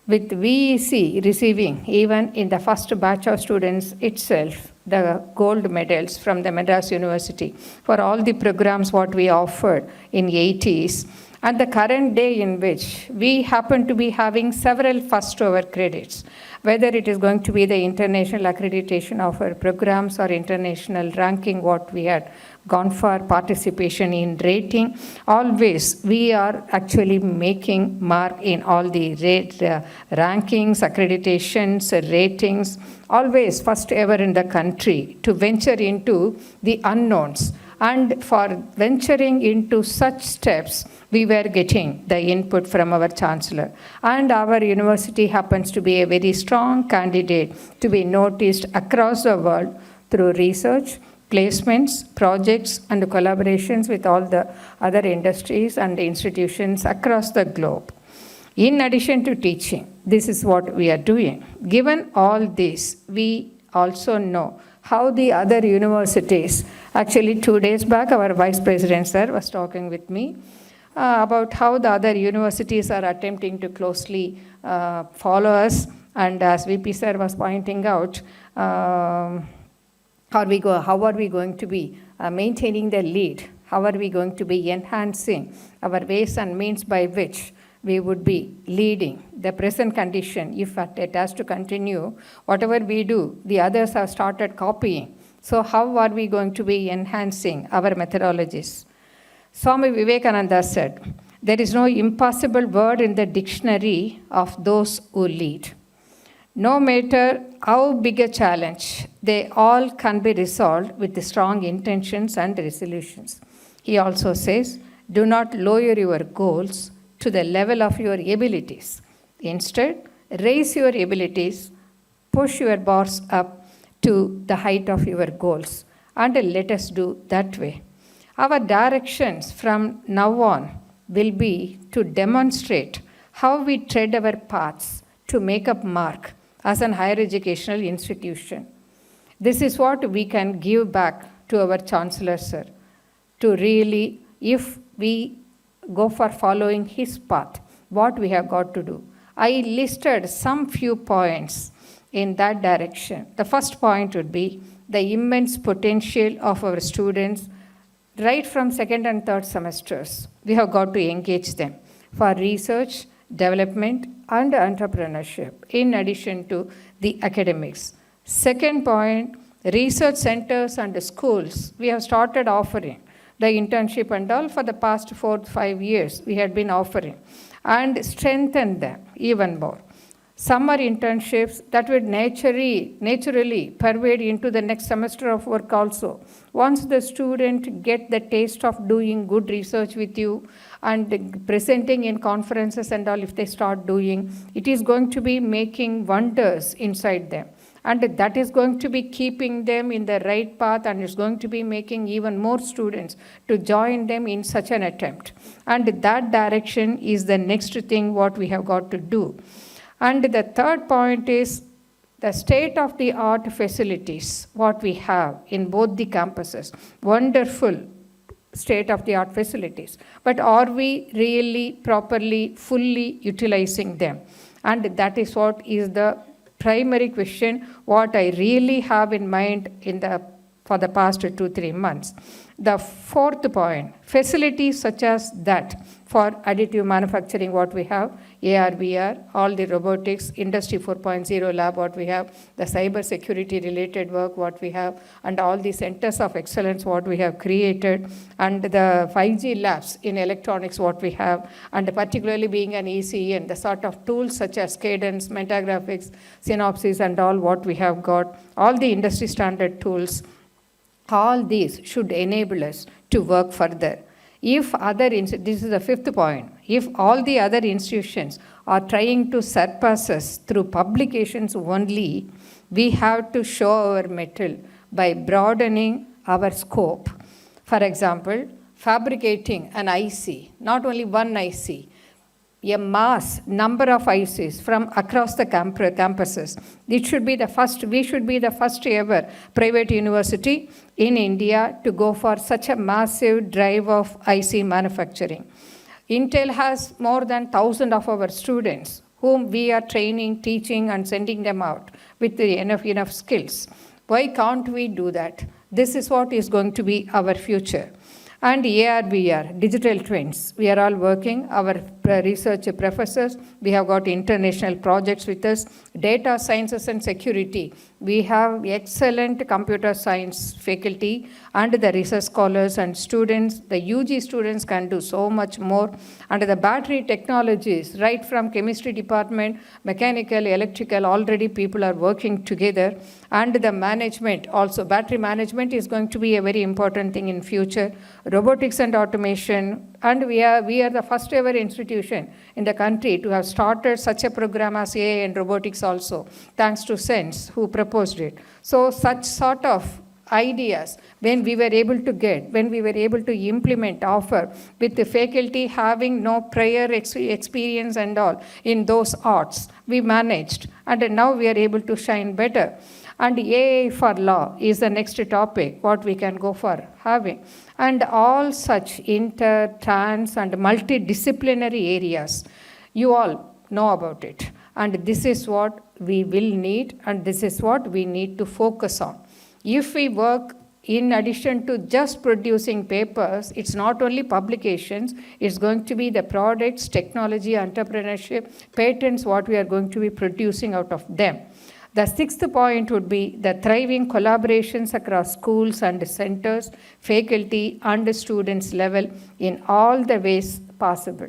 With VEC receiving, even in the first batch of students itself, the gold medals from the Madras University for all the programs what we offered in the 80s, and the current day in which we happen to be having several first-over credits, whether it is going to be the international accreditation of our programs or international ranking, what we had gone for, participation in rating, always we are actually making mark in all the rankings, accreditations, ratings, always first ever in the country to venture into the unknowns. And for venturing into such steps, we were getting the input from our Chancellor. And our university happens to be a very strong candidate to be noticed across the world through research, placements, projects, and collaborations with all the other industries and institutions across the globe. In addition to teaching, this is what we are doing. Given all this, we also know how the other universities, actually 2 days back, our Vice President, sir, was talking with me about how the other universities are attempting to closely follow us. And as VP sir was pointing out, how are we going to be maintaining the lead? How are we going to be enhancing our ways and means by which we would be leading the present condition? If it has to continue, whatever we do, the others have started copying. So how are we going to be enhancing our methodologies? Swami Vivekananda said, there is no impossible word in the dictionary of those who lead. No matter how big a challenge, they all can be resolved with strong intentions and resolutions. He also says, do not lower your goals to the level of your abilities. Instead, raise your abilities, push your bars up to the height of your goals, and let us do that way. Our directions from now on will be to demonstrate how we tread our paths to make up mark as an higher educational institution. This is what we can give back to our Chancellor, sir, to really, if we go for following his path, what we have got to do. I listed some few points in that direction. The first point would be the immense potential of our students right from second and third semesters. We have got to engage them for research, development, and entrepreneurship in addition to the academics. Second point, research centers and schools. We have started offering the internship and all for the past 4 to 5 years we had been offering, and strengthen them even more. Summer internships that would naturally pervade into the next semester of work also. Once the student get the taste of doing good research with you and presenting in conferences and all, if they start doing, it is going to be making wonders inside them. And that is going to be keeping them in the right path, and is going to be making even more students to join them in such an attempt. And that direction is the next thing what we have got to do. And the third point is the state-of-the-art facilities, what we have in both the campuses. Wonderful state-of-the-art facilities. But are we really properly, fully utilizing them? And that is what is the primary question, what I really have in mind for the past 2-3 months. The fourth point, facilities such as that for additive manufacturing, what we have, AR, VR, all the robotics, Industry 4.0 lab, what we have, the cyber security related work, what we have, and all the centers of excellence, what we have created, and the 5G labs in electronics, what we have, and particularly being an ECE and the sort of tools such as Cadence, Metagraphics, Synopsys, and all what we have got, all the industry standard tools, all these should enable us to work further. If this is the fifth point, if all the other institutions are trying to surpass us through publications only, we have to show our mettle by broadening our scope. For example, fabricating an IC, not only one IC, a mass number of ICs from across the campuses. We should be the first ever private university in India to go for such a massive drive of IC manufacturing. Intel has more than 1,000 of our students whom we are training, teaching, and sending them out with enough skills. Why can't we do that? This is what is going to be our future. And AR, VR, digital twins. We are all working, our research professors, we have got international projects with us, data sciences and security. We have excellent computer science faculty and the research scholars and students. The UG students can do so much more. And the battery technologies, right from chemistry department, mechanical, electrical, already people are working together. And the management, also battery management is going to be a very important thing in future. Robotics and automation, and we are the first ever institution in the country to have started such a program as AI and robotics also, thanks to SENSE who proposed it. So such sort of ideas, when we were able to implement, offer with the faculty having no prior experience and all in those arts, we managed, and now we are able to shine better. And AI for law is the next topic, what we can go for having. And all such inter, trans, and multidisciplinary areas, you all know about it. And this is what we will need, and this is what we need to focus on. If we work in addition to just producing papers, it's not only publications, it's going to be the products, technology, entrepreneurship, patents, what we are going to be producing out of them. The sixth point would be the thriving collaborations across schools and centers, faculty and students level in all the ways possible.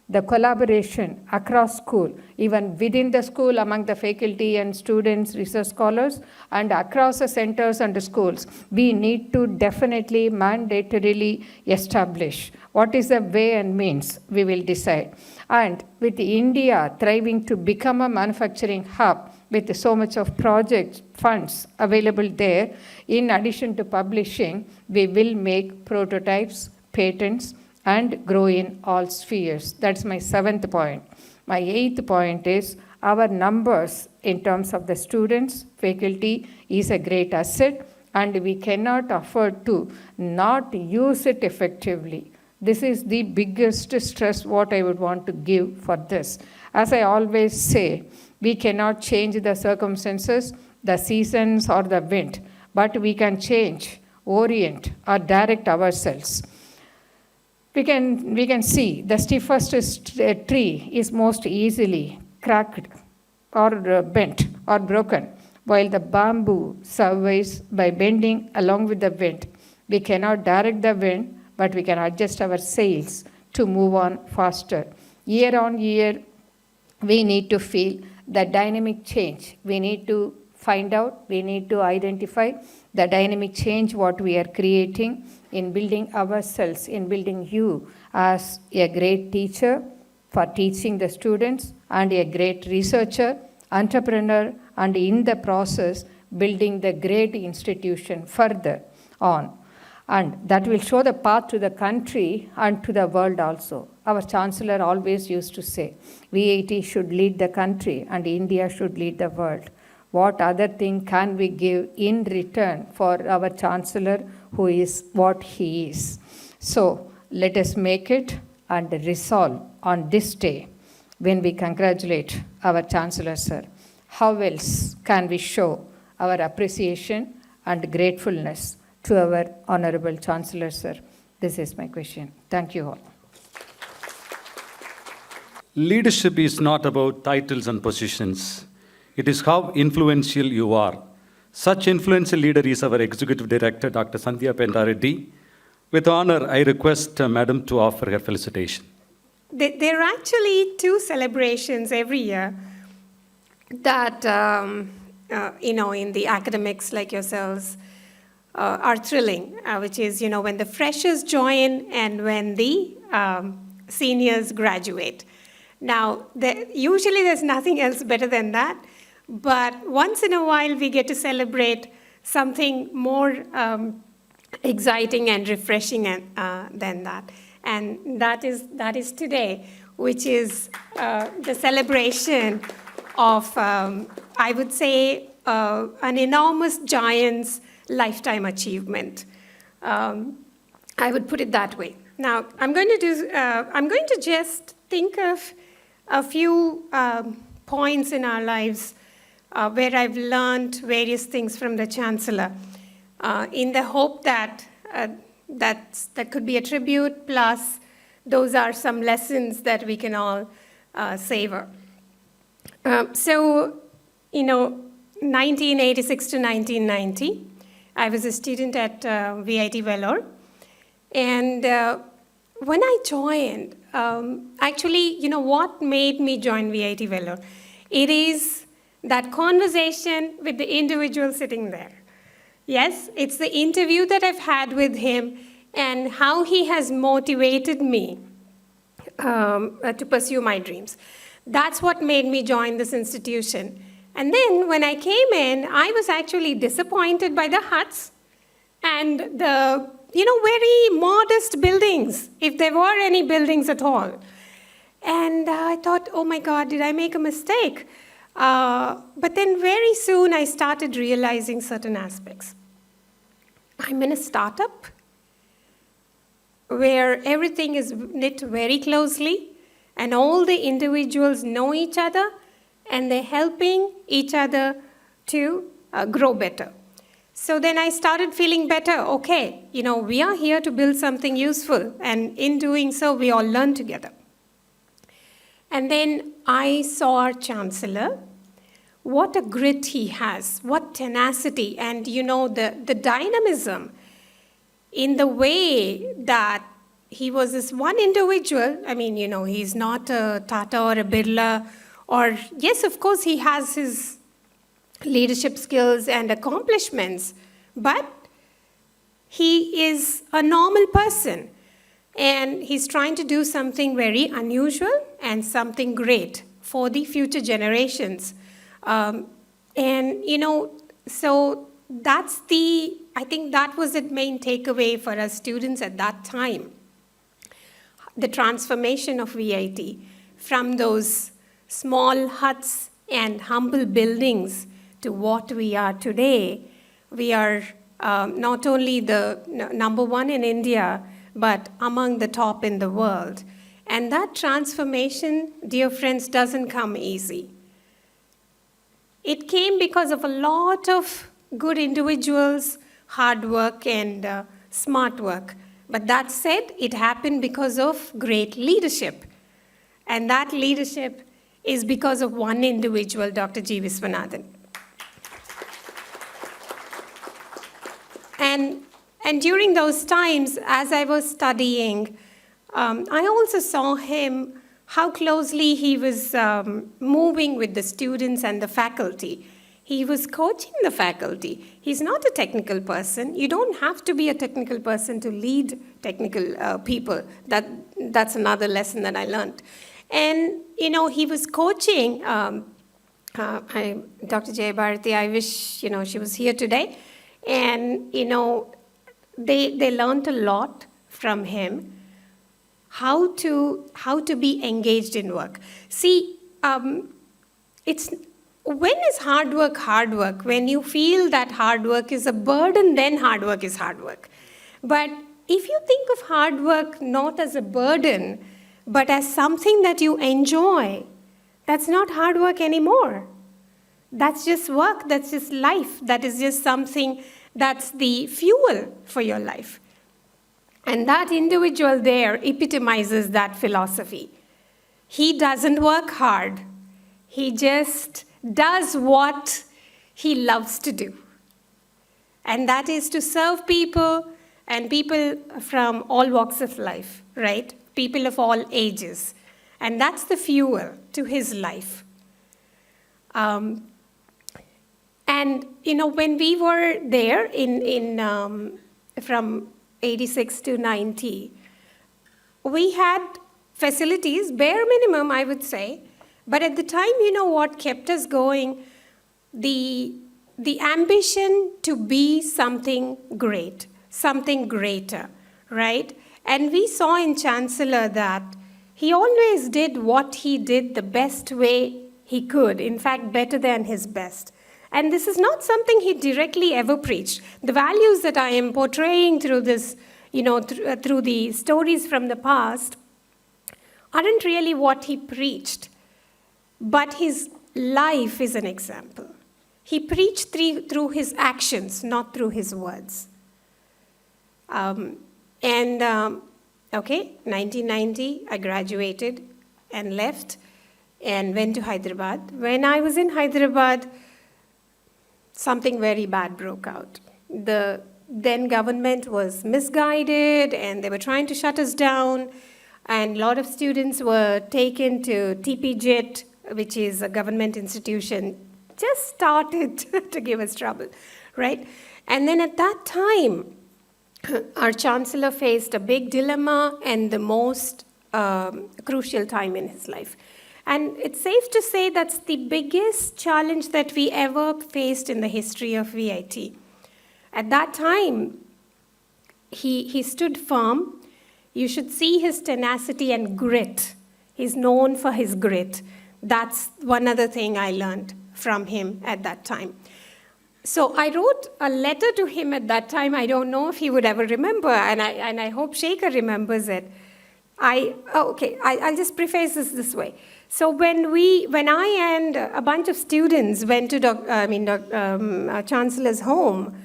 The collaboration across school, even within the school among the faculty and students, research scholars, and across the centers and the schools, we need to definitely mandatorily establish what is the way and means we will decide. And with India thriving to become a manufacturing hub, with so much of project funds available there, in addition to publishing, we will make prototypes, patents, and grow in all spheres. That's my seventh point. My eighth point is our numbers in terms of the students, faculty is a great asset, and we cannot afford to not use it effectively. This is the biggest stress what I would want to give for this. As I always say, we cannot change the circumstances, the seasons or the wind, but we can change, orient or direct ourselves. We can see the stiffest tree is most easily cracked or bent or broken, while the bamboo survives by bending along with the wind. We cannot direct the wind, but we can adjust our sails to move on faster. Year on year, we need to feel the dynamic change. We need to find out, we need to identify the dynamic change what we are creating in building ourselves, in building you as a great teacher for teaching the students and a great researcher, entrepreneur, and in the process, building the great institution further on. And that will show the path to the country and to the world also. Our Chancellor always used to say, VIT should lead the country and India should lead the world. What other thing can we give in return for our Chancellor who is what he is? So let us make it and resolve on this day when we congratulate our Chancellor, sir. How else can we show our appreciation and gratefulness to our Honorable Chancellor, sir? This is my question. Thank you all. Leadership is not about titles and positions. It is how influential you are. Such influential leader is our Executive Director, Dr. Sandhya Pendareddy. With honor, I request Madam to offer her felicitation. There are actually two celebrations every year that, in the academics like yourselves are thrilling, which is, when the freshers join and when the seniors graduate. Now, usually there's nothing else better than that, but once in a while we get to celebrate something more exciting and refreshing than that. And that is today, which is the celebration of, I would say, an enormous giant's lifetime achievement. I would put it that way. Now, I'm going to just think of a few points in our lives where I've learned various things from the Chancellor, in the hope that that could be a tribute, plus those are some lessons that we can all savor. 1986 to 1990, I was a student at VIT Vellore, and when I joined, actually, what made me join VIT Vellore? It is that conversation with the individual sitting there. Yes, it's the interview that I've had with him and how he has motivated me to pursue my dreams. That's what made me join this institution. And then when I came in, I was actually disappointed by the huts and the very modest buildings, if there were any buildings at all. And I thought, oh my God, did I make a mistake? But then very soon I started realizing certain aspects. I'm in a startup where everything is knit very closely and all the individuals know each other and they're helping each other to grow better. So then I started feeling better. Okay, we are here to build something useful, and in doing so, we all learn together. And then I saw our Chancellor, what a grit he has, what tenacity, and the dynamism in the way that he was this one individual. I mean, he's not a Tata or a Birla, or yes, of course, he has his leadership skills and accomplishments, but he is a normal person. And he's trying to do something very unusual and something great for the future generations. So I think that was the main takeaway for us students at that time. The transformation of VIT from those small huts and humble buildings to what we are today. We are not only the number one in India, but among the top in the world. And that transformation, dear friends, doesn't come easy. It came because of a lot of good individuals, hard work, and smart work. But that said, it happened because of great leadership. And that leadership is because of one individual, Dr. G. Viswanathan. And during those times, as I was studying, I also saw him, how closely he was moving with the students and the faculty. He was coaching the faculty. He's not a technical person. You don't have to be a technical person to lead technical people. That's another lesson that I learned. And, you know, he was coaching, Dr. Jay Bharati, I wish, you know, she was here today. And, you know, they learned a lot from him, how to be engaged in work. See, it's when is hard work hard work? When you feel that hard work is a burden, then hard work is hard work. But if you think of hard work not as a burden, but as something that you enjoy, that's not hard work anymore. That's just work, that's just life, that is just something that's the fuel for your life. And that individual there epitomizes that philosophy. He doesn't work hard. He just does what he loves to do. And that is to serve people, and people from all walks of life, right? People of all ages. And that's the fuel to his life. And, you know, when we were there from 86 to 90, we had facilities, bare minimum, I would say. But at the time, you know what kept us going? The ambition to be something great, something greater, right? And we saw in Chancellor that he always did what he did the best way he could, in fact, better than his best. And this is not something he directly ever preached. The values that I am portraying through this, you know, through the stories from the past, aren't really what he preached. But his life is an example. He preached through his actions, not through his words. Okay, 1990, I graduated and left and went to Hyderabad. When I was in Hyderabad, something very bad broke out. The then government was misguided and they were trying to shut us down, and a lot of students were taken to TPJIT, which is a government institution, just started to give us trouble, right? And then at that time, our chancellor faced a big dilemma and the most crucial time in his life. And it's safe to say that's the biggest challenge that we ever faced in the history of VIT. At that time, he stood firm. You should see his tenacity and grit. He's known for his grit. That's one other thing I learned from him at that time. So I wrote a letter to him at that time. I don't know if he would ever remember, and I hope Shekhar remembers it. I'll just preface this way. So when I and a bunch of students went to Chancellor's home,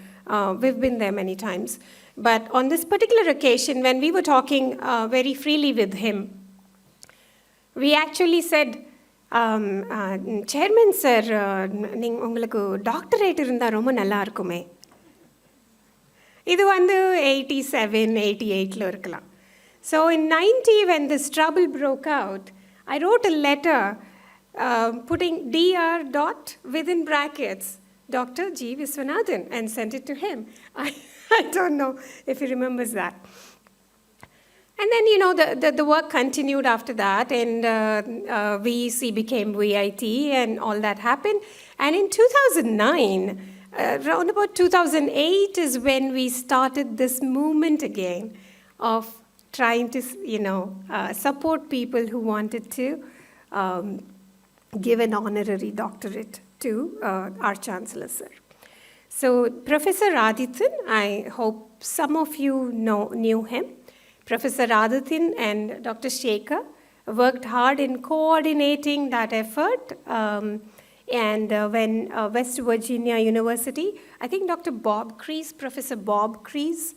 we've been there many times, but on this particular occasion, when we were talking very freely with him, we actually said, Chairman sir, ungalku doctorate irundha romba nalla irukume. Idu vandu 87, 88 la irkalam. So in 90, when this trouble broke out, I wrote a letter putting Dr. Dot within brackets, Dr. G. Viswanathan, and sent it to him. I don't know if he remembers that. And then, you know, the work continued after that, and VEC became VIT, and all that happened. And in 2009, around about 2008 is when we started this movement again of trying to, you know, support people who wanted to give an honorary doctorate to our Chancellor, sir. So Professor Radithan, I hope some of you knew him. Professor Radhathin and Dr. Shekhar worked hard in coordinating that effort. And when West Virginia University, I think Dr. Bob Crease, Professor Bob Crease,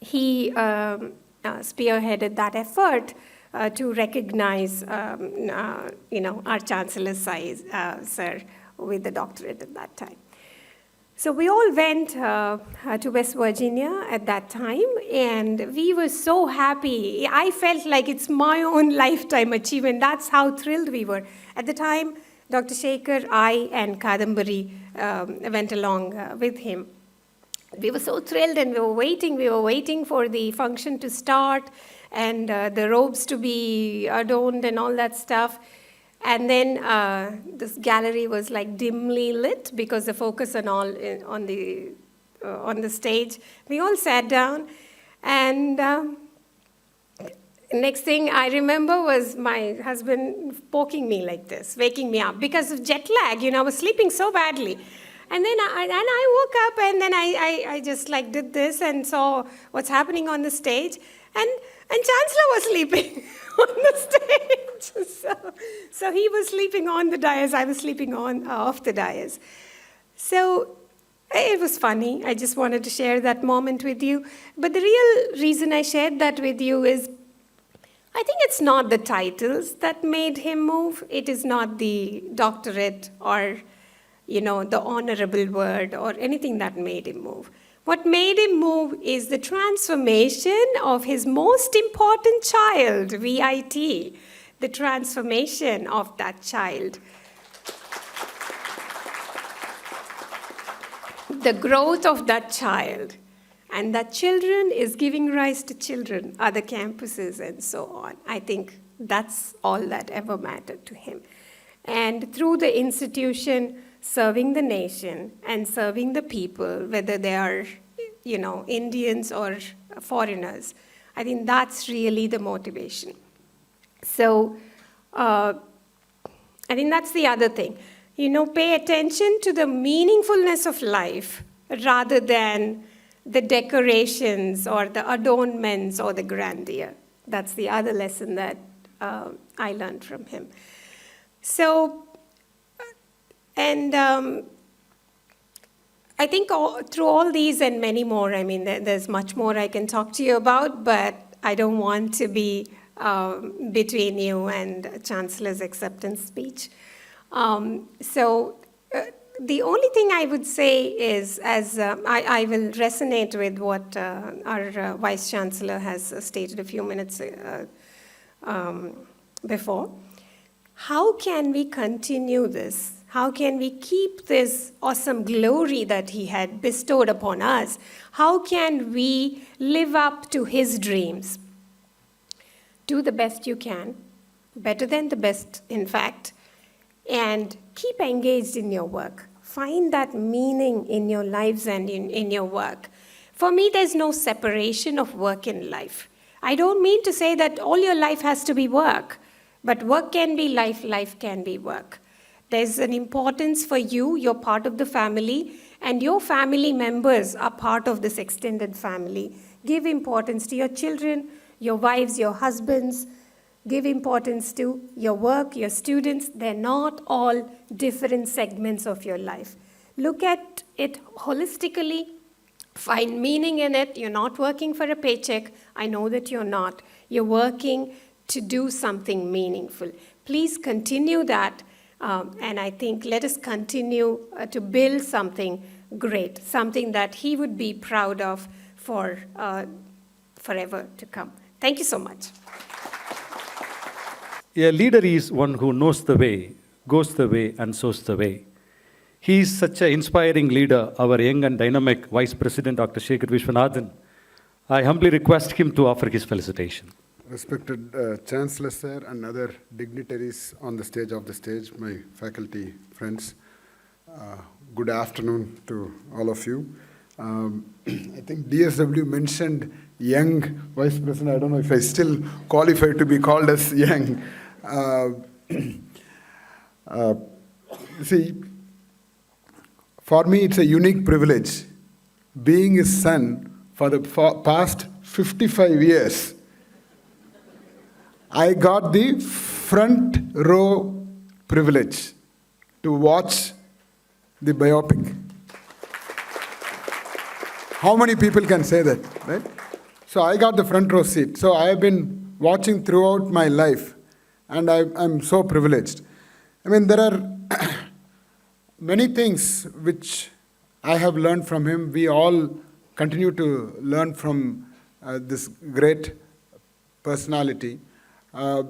he spearheaded that effort to recognize, our Chancellor Sir with the doctorate at that time. So we all went to West Virginia at that time, and we were so happy. I felt like it's my own lifetime achievement. That's how thrilled we were. At the time, Dr. Shekhar, I, and Kadambari went along with him. We were so thrilled, and we were waiting for the function to start, and the robes to be adorned and all that stuff. And then this gallery was like dimly lit because the focus and all on the stage. We all sat down, and next thing I remember was my husband poking me like this, waking me up because of jet lag. I was sleeping so badly. And then I woke up, and then I just like did this and saw what's happening on the stage, and Chancellor was sleeping on the stage. So he was sleeping on the dais, I was sleeping off the dais. So it was funny. I just wanted to share that moment with you. But the real reason I shared that with you is I think it's not the titles that made him move. It is not the doctorate or the honorable word or anything that made him move. What made him move is the transformation of his most important child, VIT, the transformation of that child. The growth of that child. And that children is giving rise to children, other campuses, and so on. I think that's all that ever mattered to him. And through the institution, serving the nation and serving the people, whether they are, Indians or foreigners. I think that's really the motivation. So I think that's the other thing. Pay attention to the meaningfulness of life rather than the decorations or the adornments or the grandeur. That's the other lesson that I learned from him. So, and I think through all these and many more, there's much more I can talk to you about, but I don't want to be between you and Chancellor's acceptance speech. The only thing I would say is, as I will resonate with what our Vice Chancellor has stated a few minutes before. How can we continue this? How can we keep this awesome glory that he had bestowed upon us? How can we live up to his dreams? Do the best you can, better than the best, in fact, and keep engaged in your work. Find that meaning in your lives and in your work. For me, there's no separation of work and life. I don't mean to say that all your life has to be work, but work can be life, life can be work. There's an importance for you, you're part of the family, and your family members are part of this extended family. Give importance to your children, your wives, your husbands. Give importance to your work, your students. They're not all different segments of your life. Look at it holistically. Find meaning in it. You're not working for a paycheck. I know that you're not. You're working to do something meaningful. Please continue that. And I think let us continue to build something great, something that he would be proud of for forever to come. Thank you so much. A leader is one who knows the way, goes the way, and shows the way. He is such an inspiring leader, our young and dynamic Vice President, Dr. Shekhar Viswanathan. I humbly request him to offer his felicitation. Respected Chancellor Sir and other dignitaries on the stage, my faculty friends, good afternoon to all of you. I think DSW mentioned young Vice President. I don't know if I still qualify to be called as young. See, for me it's a unique privilege being his son for the past 55 years, I got the front row privilege to watch the biopic. How many people can say that, right? So I got the front row seat. So I have been watching throughout my life, and I'm so privileged. I mean, there are many things which I have learned from him. We all continue to learn from this great personality. I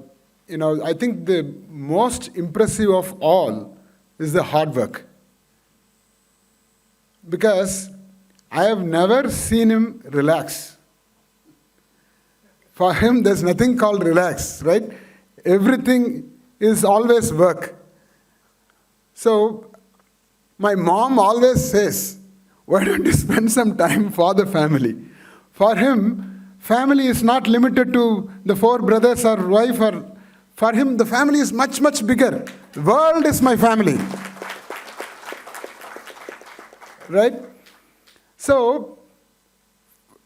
think the most impressive of all is the hard work. Because I have never seen him relax. For him, there's nothing called relax, right? Everything is always work. So, my mom always says, why don't you spend some time for the family? For him, family is not limited to the 4 brothers or wife. For him, the family is much, much bigger. The world is my family. Right? So,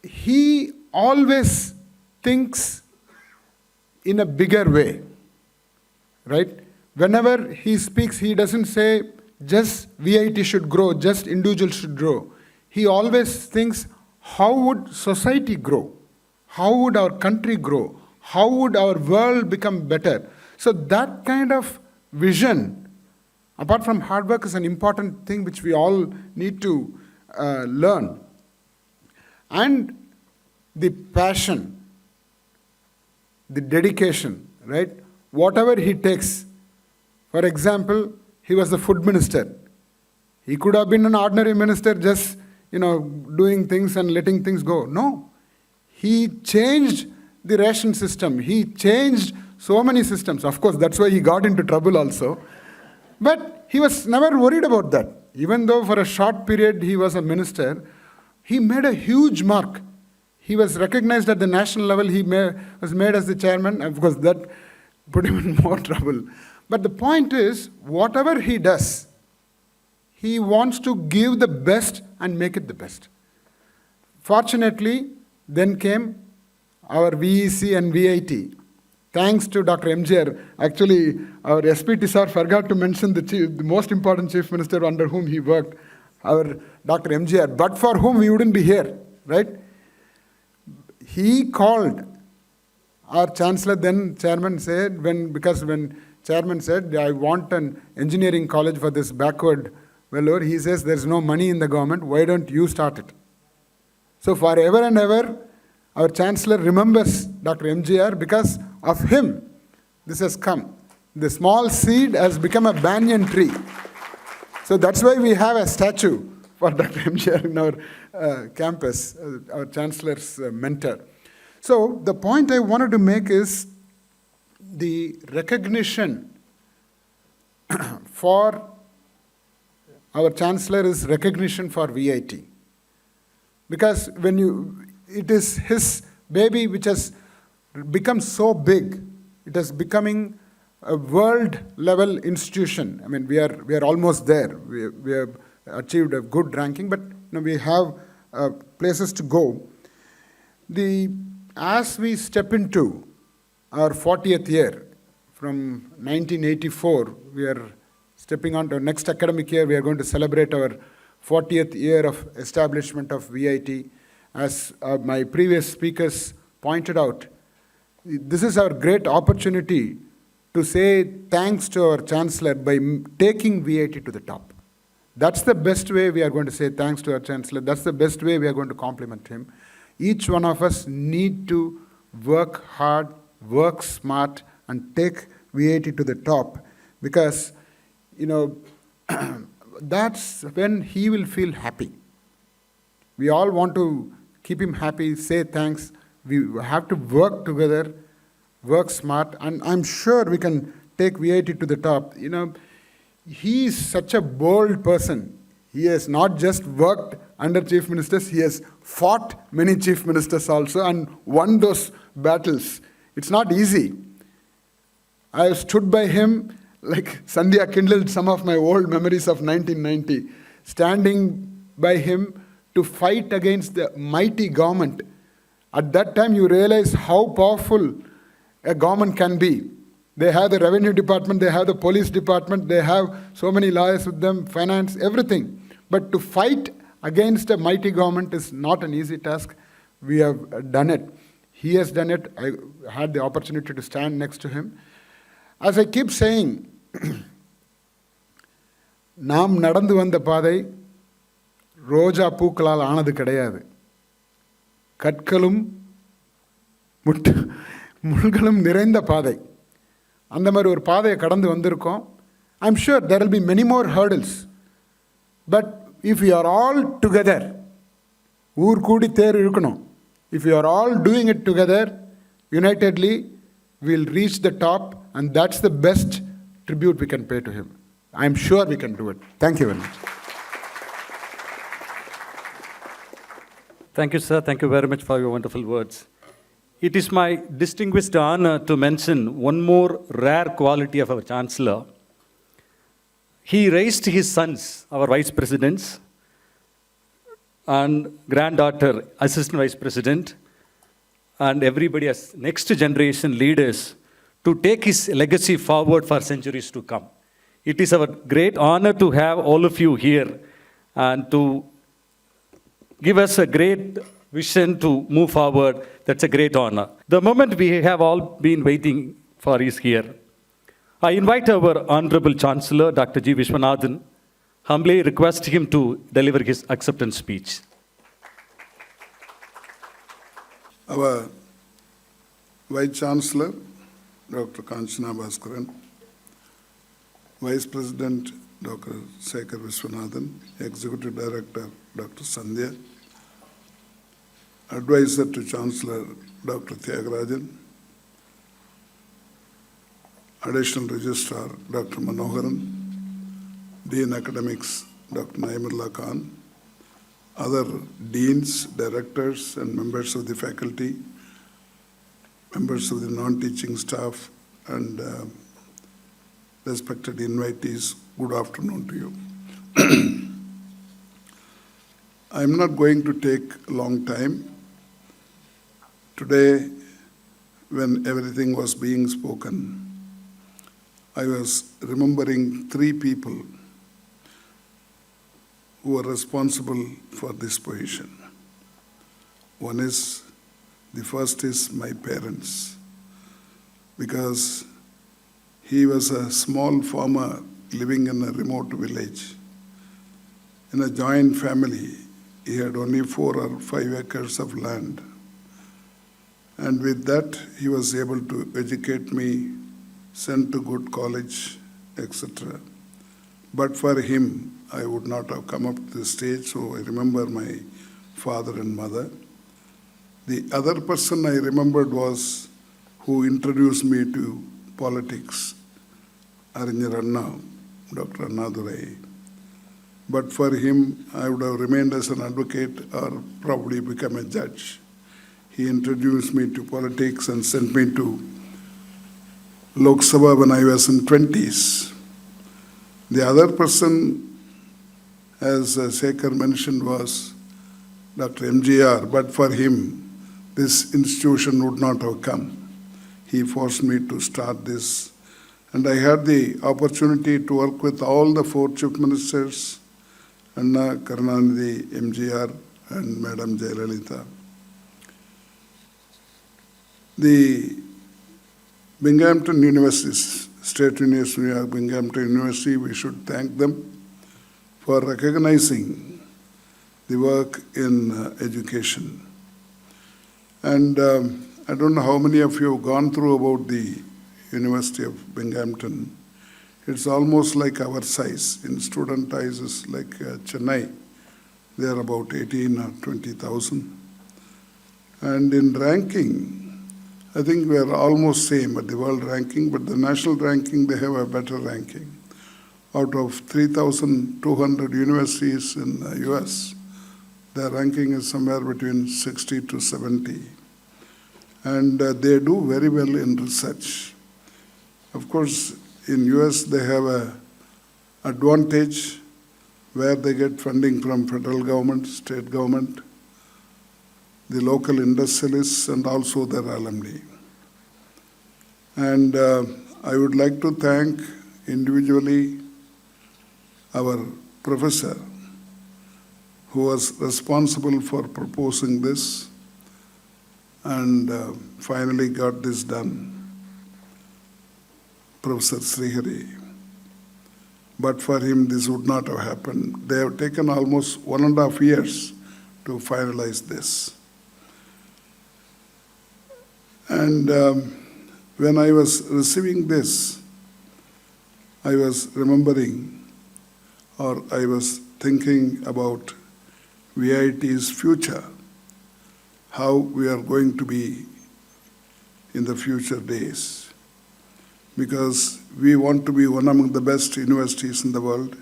he always thinks in a bigger way. Right? Whenever he speaks, he doesn't say just VIT should grow, just individuals should grow. He always thinks, how would society grow? How would our country grow? How would our world become better? So that kind of vision, apart from hard work, is an important thing which we all need to learn. And the passion, the dedication, right? Whatever he takes. For example, he was the food minister. He could have been an ordinary minister just, doing things and letting things go. No. He changed the ration system. He changed so many systems. Of course, that's why he got into trouble also. But he was never worried about that. Even though for a short period he was a minister, he made a huge mark. He was recognized at the national level. He was made as the chairman. Of course, that put him in more trouble. But the point is, whatever he does, he wants to give the best and make it the best. Fortunately, then came our VEC and VIT. Thanks to Dr. MJR. Actually, our SPT sir forgot to mention the most important chief minister under whom he worked, our Dr. MJR, but for whom we wouldn't be here, right? He called our Chancellor, then Chairman said, because when Chairman said, I want an engineering college for this backward Vellore, he says, there's no money in the government, why don't you start it? So forever and ever, our Chancellor remembers Dr. MJR because of him. This has come. The small seed has become a banyan tree. So that's why we have a statue for Dr. MJR in our campus, our Chancellor's mentor. So the point I wanted to make is the recognition for our Chancellor is recognition for VIT. Because it is his baby which has become so big, it is becoming a world-level institution. I mean, we are almost there. We have achieved a good ranking, but we have places to go. As we step into our 40th year, from 1984, we are stepping on to next academic year, we are going to celebrate our 40th year of establishment of VIT. As my previous speakers pointed out, this is our great opportunity to say thanks to our Chancellor by taking VIT to the top. That's the best way we are going to say thanks to our Chancellor. That's the best way we are going to compliment him. Each one of us need to work hard, work smart, and take VIT to the top, because, that's when he will feel happy. We all want to keep him happy, say thanks. We have to work together, work smart, and I'm sure we can take VIT to the top. He is such a bold person. He has not just worked under chief ministers, he has fought many chief ministers also and won those battles. It's not easy. I have stood by him, like Sandhya kindled some of my old memories of 1990, standing by him to fight against the mighty government. At that time, you realize how powerful a government can be. They have the revenue department, they have the police department, they have so many lawyers with them, finance, everything. But to fight against a mighty government is not an easy task. We have done it. He has done it. I had the opportunity to stand next to him. As I keep saying, நாம் நடந்து வந்த பாதை ரோஜா பூக்களால் ஆனது கிடையாது. கற்களும் முள்களும் நிறைந்த பாதை. அந்த மாதிரி ஒரு பாதையை கடந்து வந்திருக்கோம். I'm sure there will be many more hurdles. But if we are all together, ஊர் கூடி தேர் இழுக்கணும். If we are all doing it together, unitedly, we'll reach the top, and that's the best tribute we can pay to him. I'm sure we can do it. Thank you very much. Thank you, sir. Thank you very much for your wonderful words. It is my distinguished honor to mention one more rare quality of our Chancellor. He raised his sons, our Vice Presidents, and granddaughter, Assistant Vice President, and everybody as next generation leaders to take his legacy forward for centuries to come. It is our great honor to have all of you here and to give us a great vision to move forward. That's a great honor. The moment we have all been waiting for is here. I invite our Honorable Chancellor, Dr. G. Viswanathan, humbly request him to deliver his acceptance speech. Our Vice Chancellor, Dr. Kanchana Bhaskaran, Vice President, Dr. Shekhar Viswanathan, Executive Director, Dr. Sandhya, Advisor to Chancellor, Dr. Tyagarajan, Additional Registrar, Dr. Manoharan, Dean Academics, Dr. Naimullah Khan, other deans, directors, and members of the faculty, members of the non-teaching staff, and respected invitees, good afternoon to you. I'm not going to take a long time. Today, when everything was being spoken, I was remembering three people who are responsible for this position. The first is my parents, because he was a small farmer living in a remote village. In a joint family, he had only 4 or 5 acres of land. And with that, he was able to educate me, send to good college, etc. But for him, I would not have come up to this stage, so I remember my father and mother. The other person I remembered was who introduced me to politics, Arinyar Anna, Dr. Annadurai. But for him, I would have remained as an advocate or probably become a judge. He introduced me to politics and sent me to Lok Sabha when I was in 20s. The other person, as Shekhar mentioned, was Dr. MGR, but for him, this institution would not have come. He forced me to start this. And I had the opportunity to work with all the 4 chief ministers, Anna, Karunanidhi, MGR, and Madam Jayalalitha. The Binghamton University, State University of New York, Binghamton University, we should thank them for recognizing the work in education. And I don't know how many of you have gone through about the University of Binghamton. It's almost like our size. In student sizes like Chennai, they are about 18 or 20,000. And in ranking, I think we are almost same at the world ranking, but the national ranking, they have a better ranking. Out of 3,200 universities in the US, their ranking is somewhere between 60 to 70. And they do very well in research. Of course, in US, they have an advantage where they get funding from federal government, state government, the local industrialists, and also their alumni. And I would like to thank individually our professor who was responsible for proposing this and finally got this done, Professor Srihari. But for him, this would not have happened. They have taken almost 1.5 years to finalize this. And when I was receiving this, I was remembering, or I was thinking about VIT's future, how we are going to be in the future days. Because we want to be one among the best universities in the world.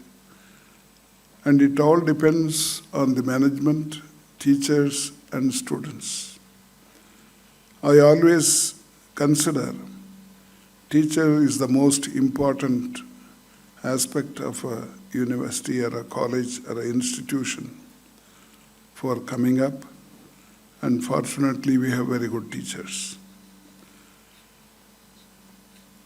And it all depends on the management, teachers, and students. I always consider teacher is the most important aspect of a university or a college or an institution for coming up. And fortunately, we have very good teachers.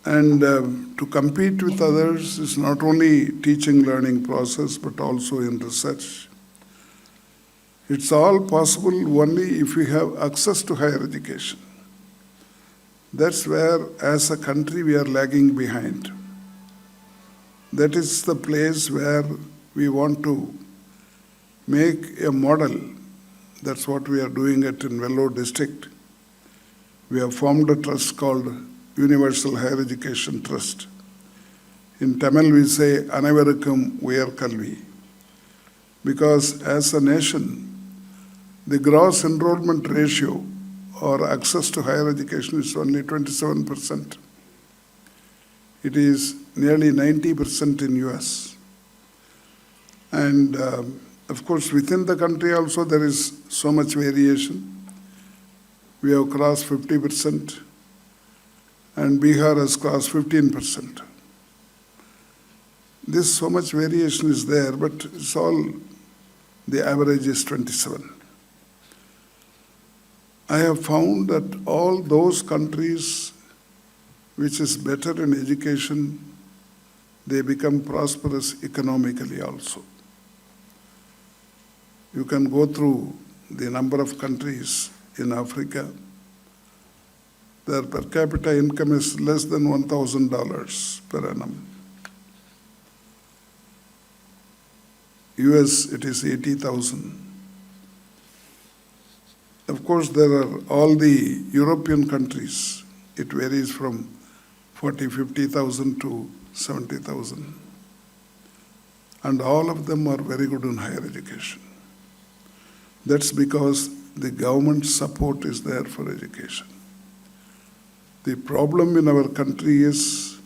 And to compete with others is not only teaching learning process, but also in research. It's all possible only if we have access to higher education. That's where, as a country, we are lagging behind. That is the place where we want to make a model. That's what we are doing in Vellore district. We have formed a trust called Universal Higher Education Trust. In Tamil we say, Anaivarukkum Uyar Kalvi. Because as a nation, the gross enrollment ratio or access to higher education is only 27%. It is nearly 90% in US. And of course, within the country also there is so much variation. We have crossed 50%. And Bihar has crossed 15%. This so much variation is there, but it's all, the average is 27. I have found that all those countries which is better in education, they become prosperous economically also. You can go through the number of countries in Africa. Their per capita income is less than $1,000 per annum. US, it is 80,000. Of course, there are all the European countries. It varies from 40, 50,000 to 70,000. And all of them are very good in higher education. That's because the government support is there for education. The problem in our country is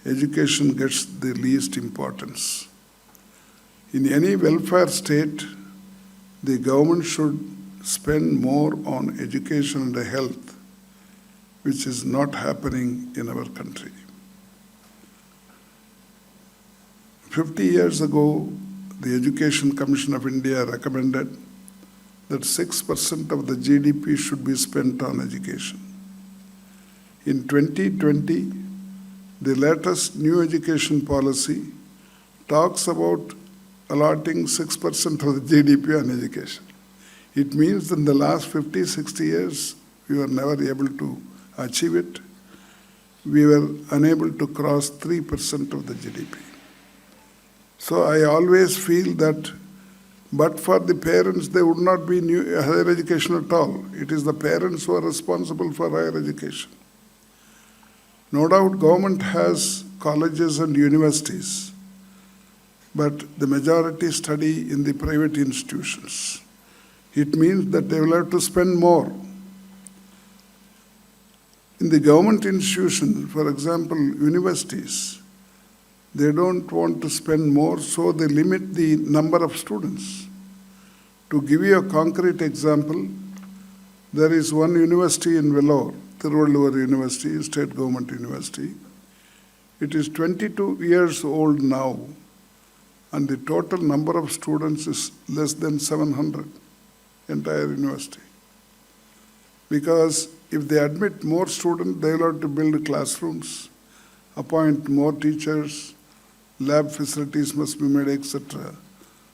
education gets the least importance. In any welfare state, the government should spend more on education and health, which is not happening in our country. 50 years ago, the Education Commission of India recommended that 6% of the GDP should be spent on education. In 2020, the latest new education policy talks about allotting 6% of the GDP on education. It means in the last 50, 60 years, we were never able to achieve it. We were unable to cross 3% of the GDP. So I always feel that, but for the parents, there would not be higher education at all. It is the parents who are responsible for higher education. No doubt government has colleges and universities, but the majority study in the private institutions. It means that they will have to spend more. In the government institution, for example, universities, they don't want to spend more, so they limit the number of students. To give you a concrete example, there is one university in Vellore, Tiruvallur University, state government university. It is 22 years old now, and the total number of students is less than 700, entire university. because if they admit more students, they will have to build classrooms, appoint more teachers, lab facilities must be made, etc.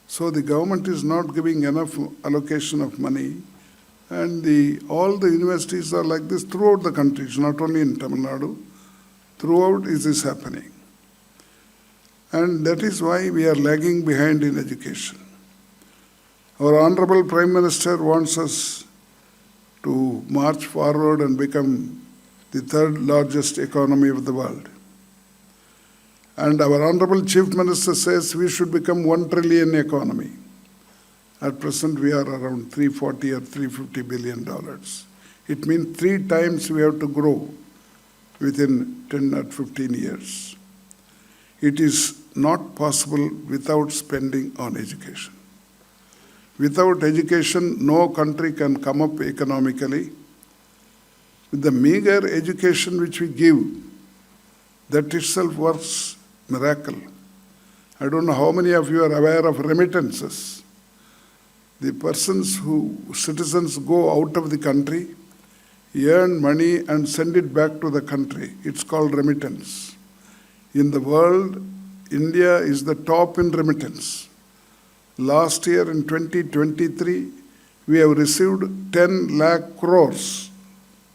So the government is not giving enough allocation of money, and all the universities are like this throughout the country, it's not only in Tamil Nadu, throughout is this happening. And that is why we are lagging behind in education. Our Honorable Prime Minister wants us to march forward and become the third largest economy of the world. And our Honorable Chief Minister says we should become 1 trillion economy. At present, we are around $340 or $350 billion. It means 3 times we have to grow within 10 or 15 years. It is not possible without spending on education. Without education, no country can come up economically. With the meager education which we give, that itself works miracle. I don't know how many of you are aware of remittances. The citizens go out of the country, earn money and send it back to the country. It's called remittance. In the world, India is the top in remittance. Last year in 2023, we have received 10 lakh crores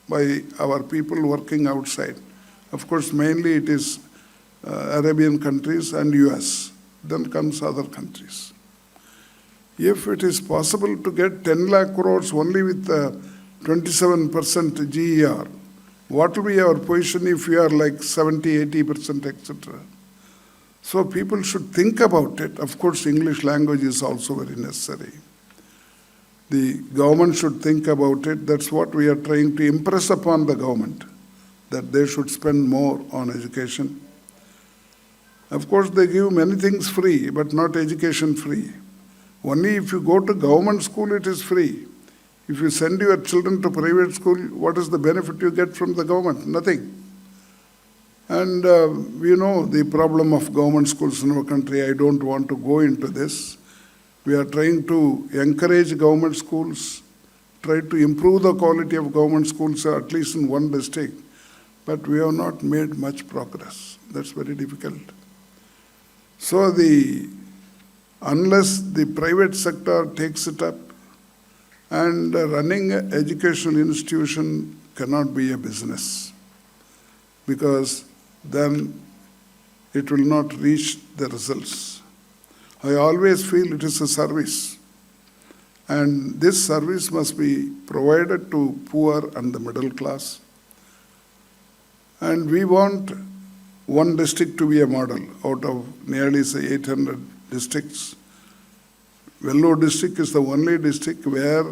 by our people working outside. Of course, mainly it is Arabian countries and US. Then comes other countries. If it is possible to get 10 lakh crores only with 27% GER, what will be our position if we are like 70, 80%, etc.? So people should think about it. Of course, English language is also very necessary. The government should think about it. That's what we are trying to impress upon the government, that they should spend more on education. Of course, they give many things free, but not education free. Only if you go to government school, it is free. If you send your children to private school, what is the benefit you get from the government? Nothing. And we know the problem of government schools in our country. I don't want to go into this. We are trying to encourage government schools, try to improve the quality of government schools, at least in one district. But we have not made much progress. That's very difficult. So unless the private sector takes it up, and running an educational institution cannot be a business, because then it will not reach the results. I always feel it is a service, and this service must be provided to poor and the middle class. And we want one district to be a model out of nearly, say, 800 districts. Vellore district is the only district where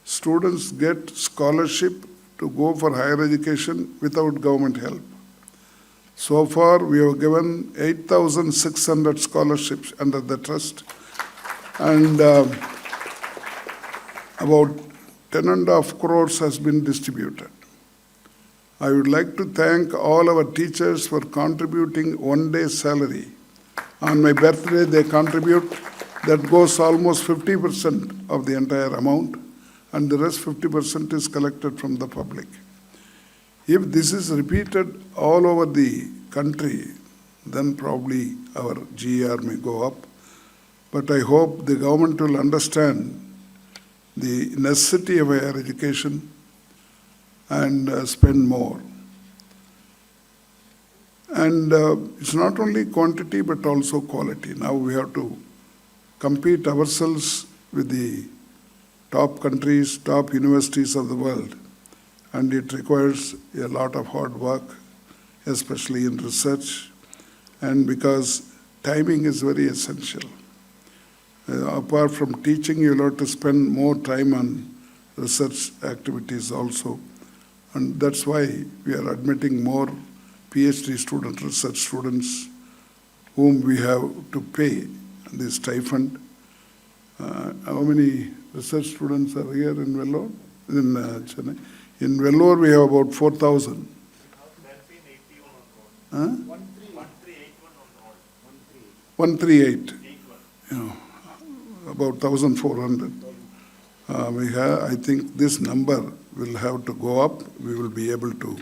students get scholarship to go for higher education without government help. So far, we have given 8,600 scholarships under the trust, and about 10.5 crores has been distributed. I would like to thank all our teachers for contributing 1 day's salary. On my birthday, they contribute. That goes almost 50% of the entire amount, and the rest 50% is collected from the public. If this is repeated all over the country, then probably our GER may go up. But I hope the government will understand the necessity of higher education and spend more. And it's not only quantity but also quality. Now we have to compete ourselves with the top countries, top universities of the world. And it requires a lot of hard work, especially in research, and because timing is very essential. Apart from teaching, you'll have to spend more time on research activities also. And that's why we are admitting more PhD students, research students, whom we have to pay the stipend. How many research students are here in Vellore? In Chennai? In Vellore, we have about 4,000. Huh? 138. Yeah, about 1,400. I think this number will have to go up. We will be able to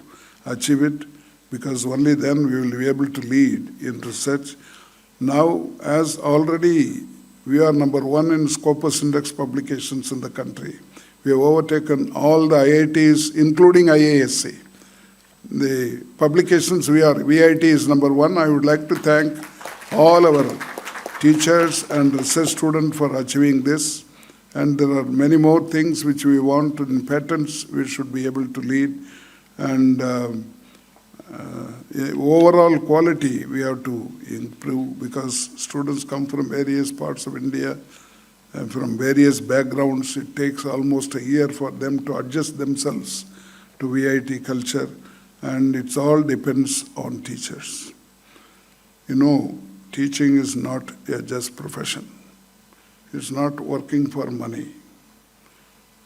achieve it, because only then we will be able to lead in research. Now, as already we are number one in Scopus Index publications in the country. We have overtaken all the IITs, including IASC. The publications VIT is number one. I would like to thank all our teachers and research students for achieving this. And there are many more things which we want in patents we should be able to lead. And overall quality we have to improve, because students come from various parts of India and from various backgrounds. It takes almost a year for them to adjust themselves to VIT culture, and it all depends on teachers. You know, teaching is not a just profession. It's not working for money.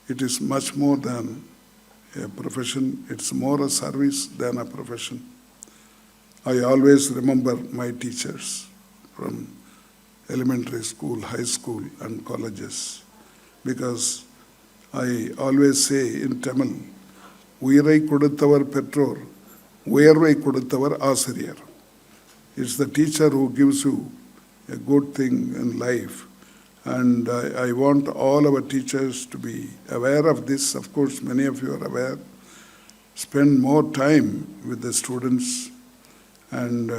It is much more than a profession. It's more a service than a profession. I always remember my teachers from elementary school, high school, and colleges, because I always say in Tamil, "Uyirai koduthavar pettor, uyarvai koduthavar asiriyar." It's the teacher who gives you a good thing in life. And I want all our teachers to be aware of this. Of course, many of you are aware. Spend more time with the students, and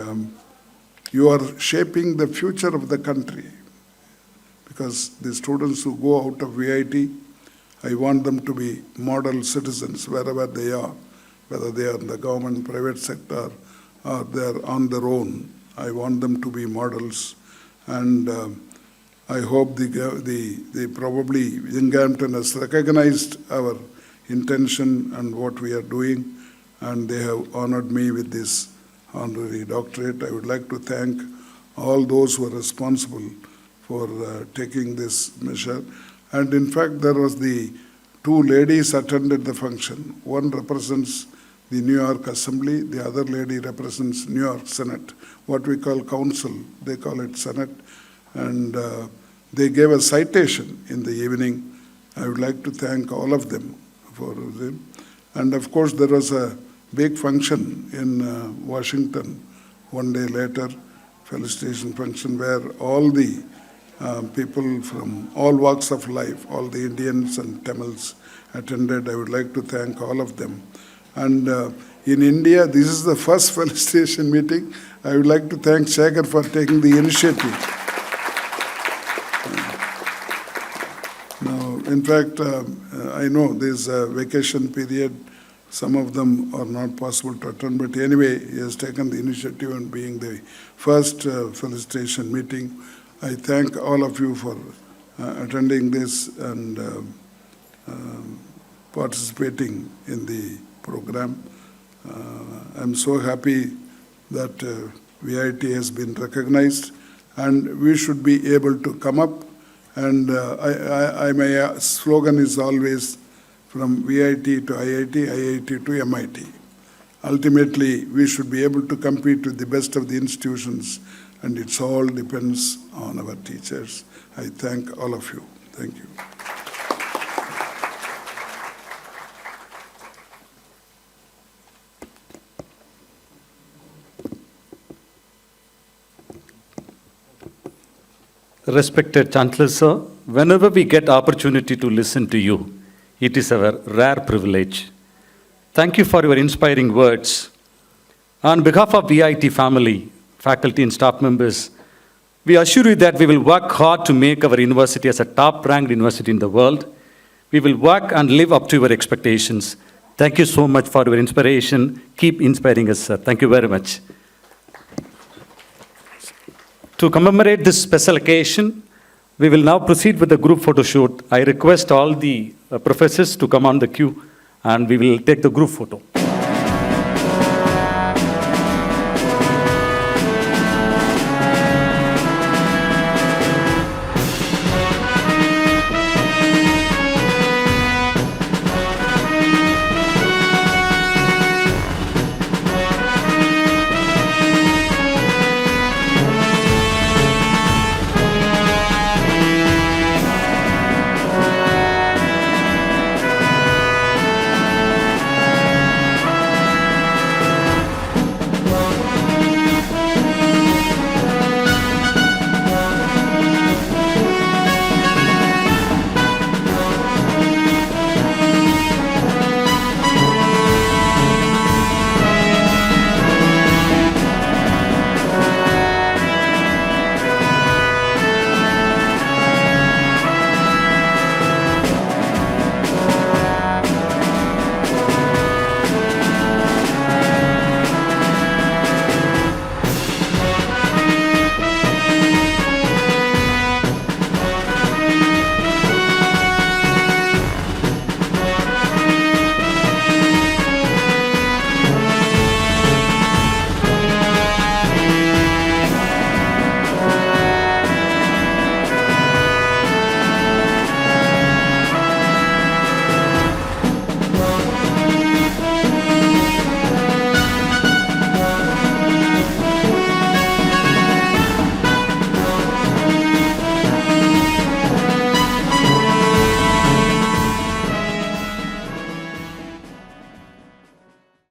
you are shaping the future of the country. Because the students who go out of VIT, I want them to be model citizens wherever they are, whether they are in the government, private sector, or they are on their own. I want them to be models. And I hope the probably Binghamton has recognized our intention and what we are doing, and they have honored me with this honorary doctorate. I would like to thank all those who are responsible for taking this measure. And in fact, there was the two ladies attended the function. One represents the New York Assembly, the other lady represents New York Senate, what we call council, they call it Senate. And they gave a citation in the evening. I would like to thank all of them for them. And of course, there was a big function in Washington one day later, felicitation function, where all the people from all walks of life, all the Indians and Tamils attended. I would like to thank all of them. And in India, this is the first felicitation meeting. I would like to thank Shekhar for taking the initiative. Now, in fact, I know there's a vacation period. Some of them are not possible to attend, but anyway, he has taken the initiative and being the first felicitation meeting. I thank all of you for attending this and participating in the program. I'm so happy that VIT has been recognized, and we should be able to come up. And my slogan is always from VIT to IIT, IIT to MIT. Ultimately, we should be able to compete with the best of the institutions, and it all depends on our teachers. I thank all of you. Thank you. Respected Chancellor Sir, whenever we get opportunity to listen to you, it is our rare privilege. Thank you for your inspiring words. On behalf of VIT family, faculty and staff members, we assure you that we will work hard to make our university as a top-ranked university in the world. We will work and live up to your expectations. Thank you so much for your inspiration. Keep inspiring us, sir. Thank you very much. To commemorate this special occasion, we will now proceed with the group photo shoot. I request all the professors to come on the queue, and we will take the group photo.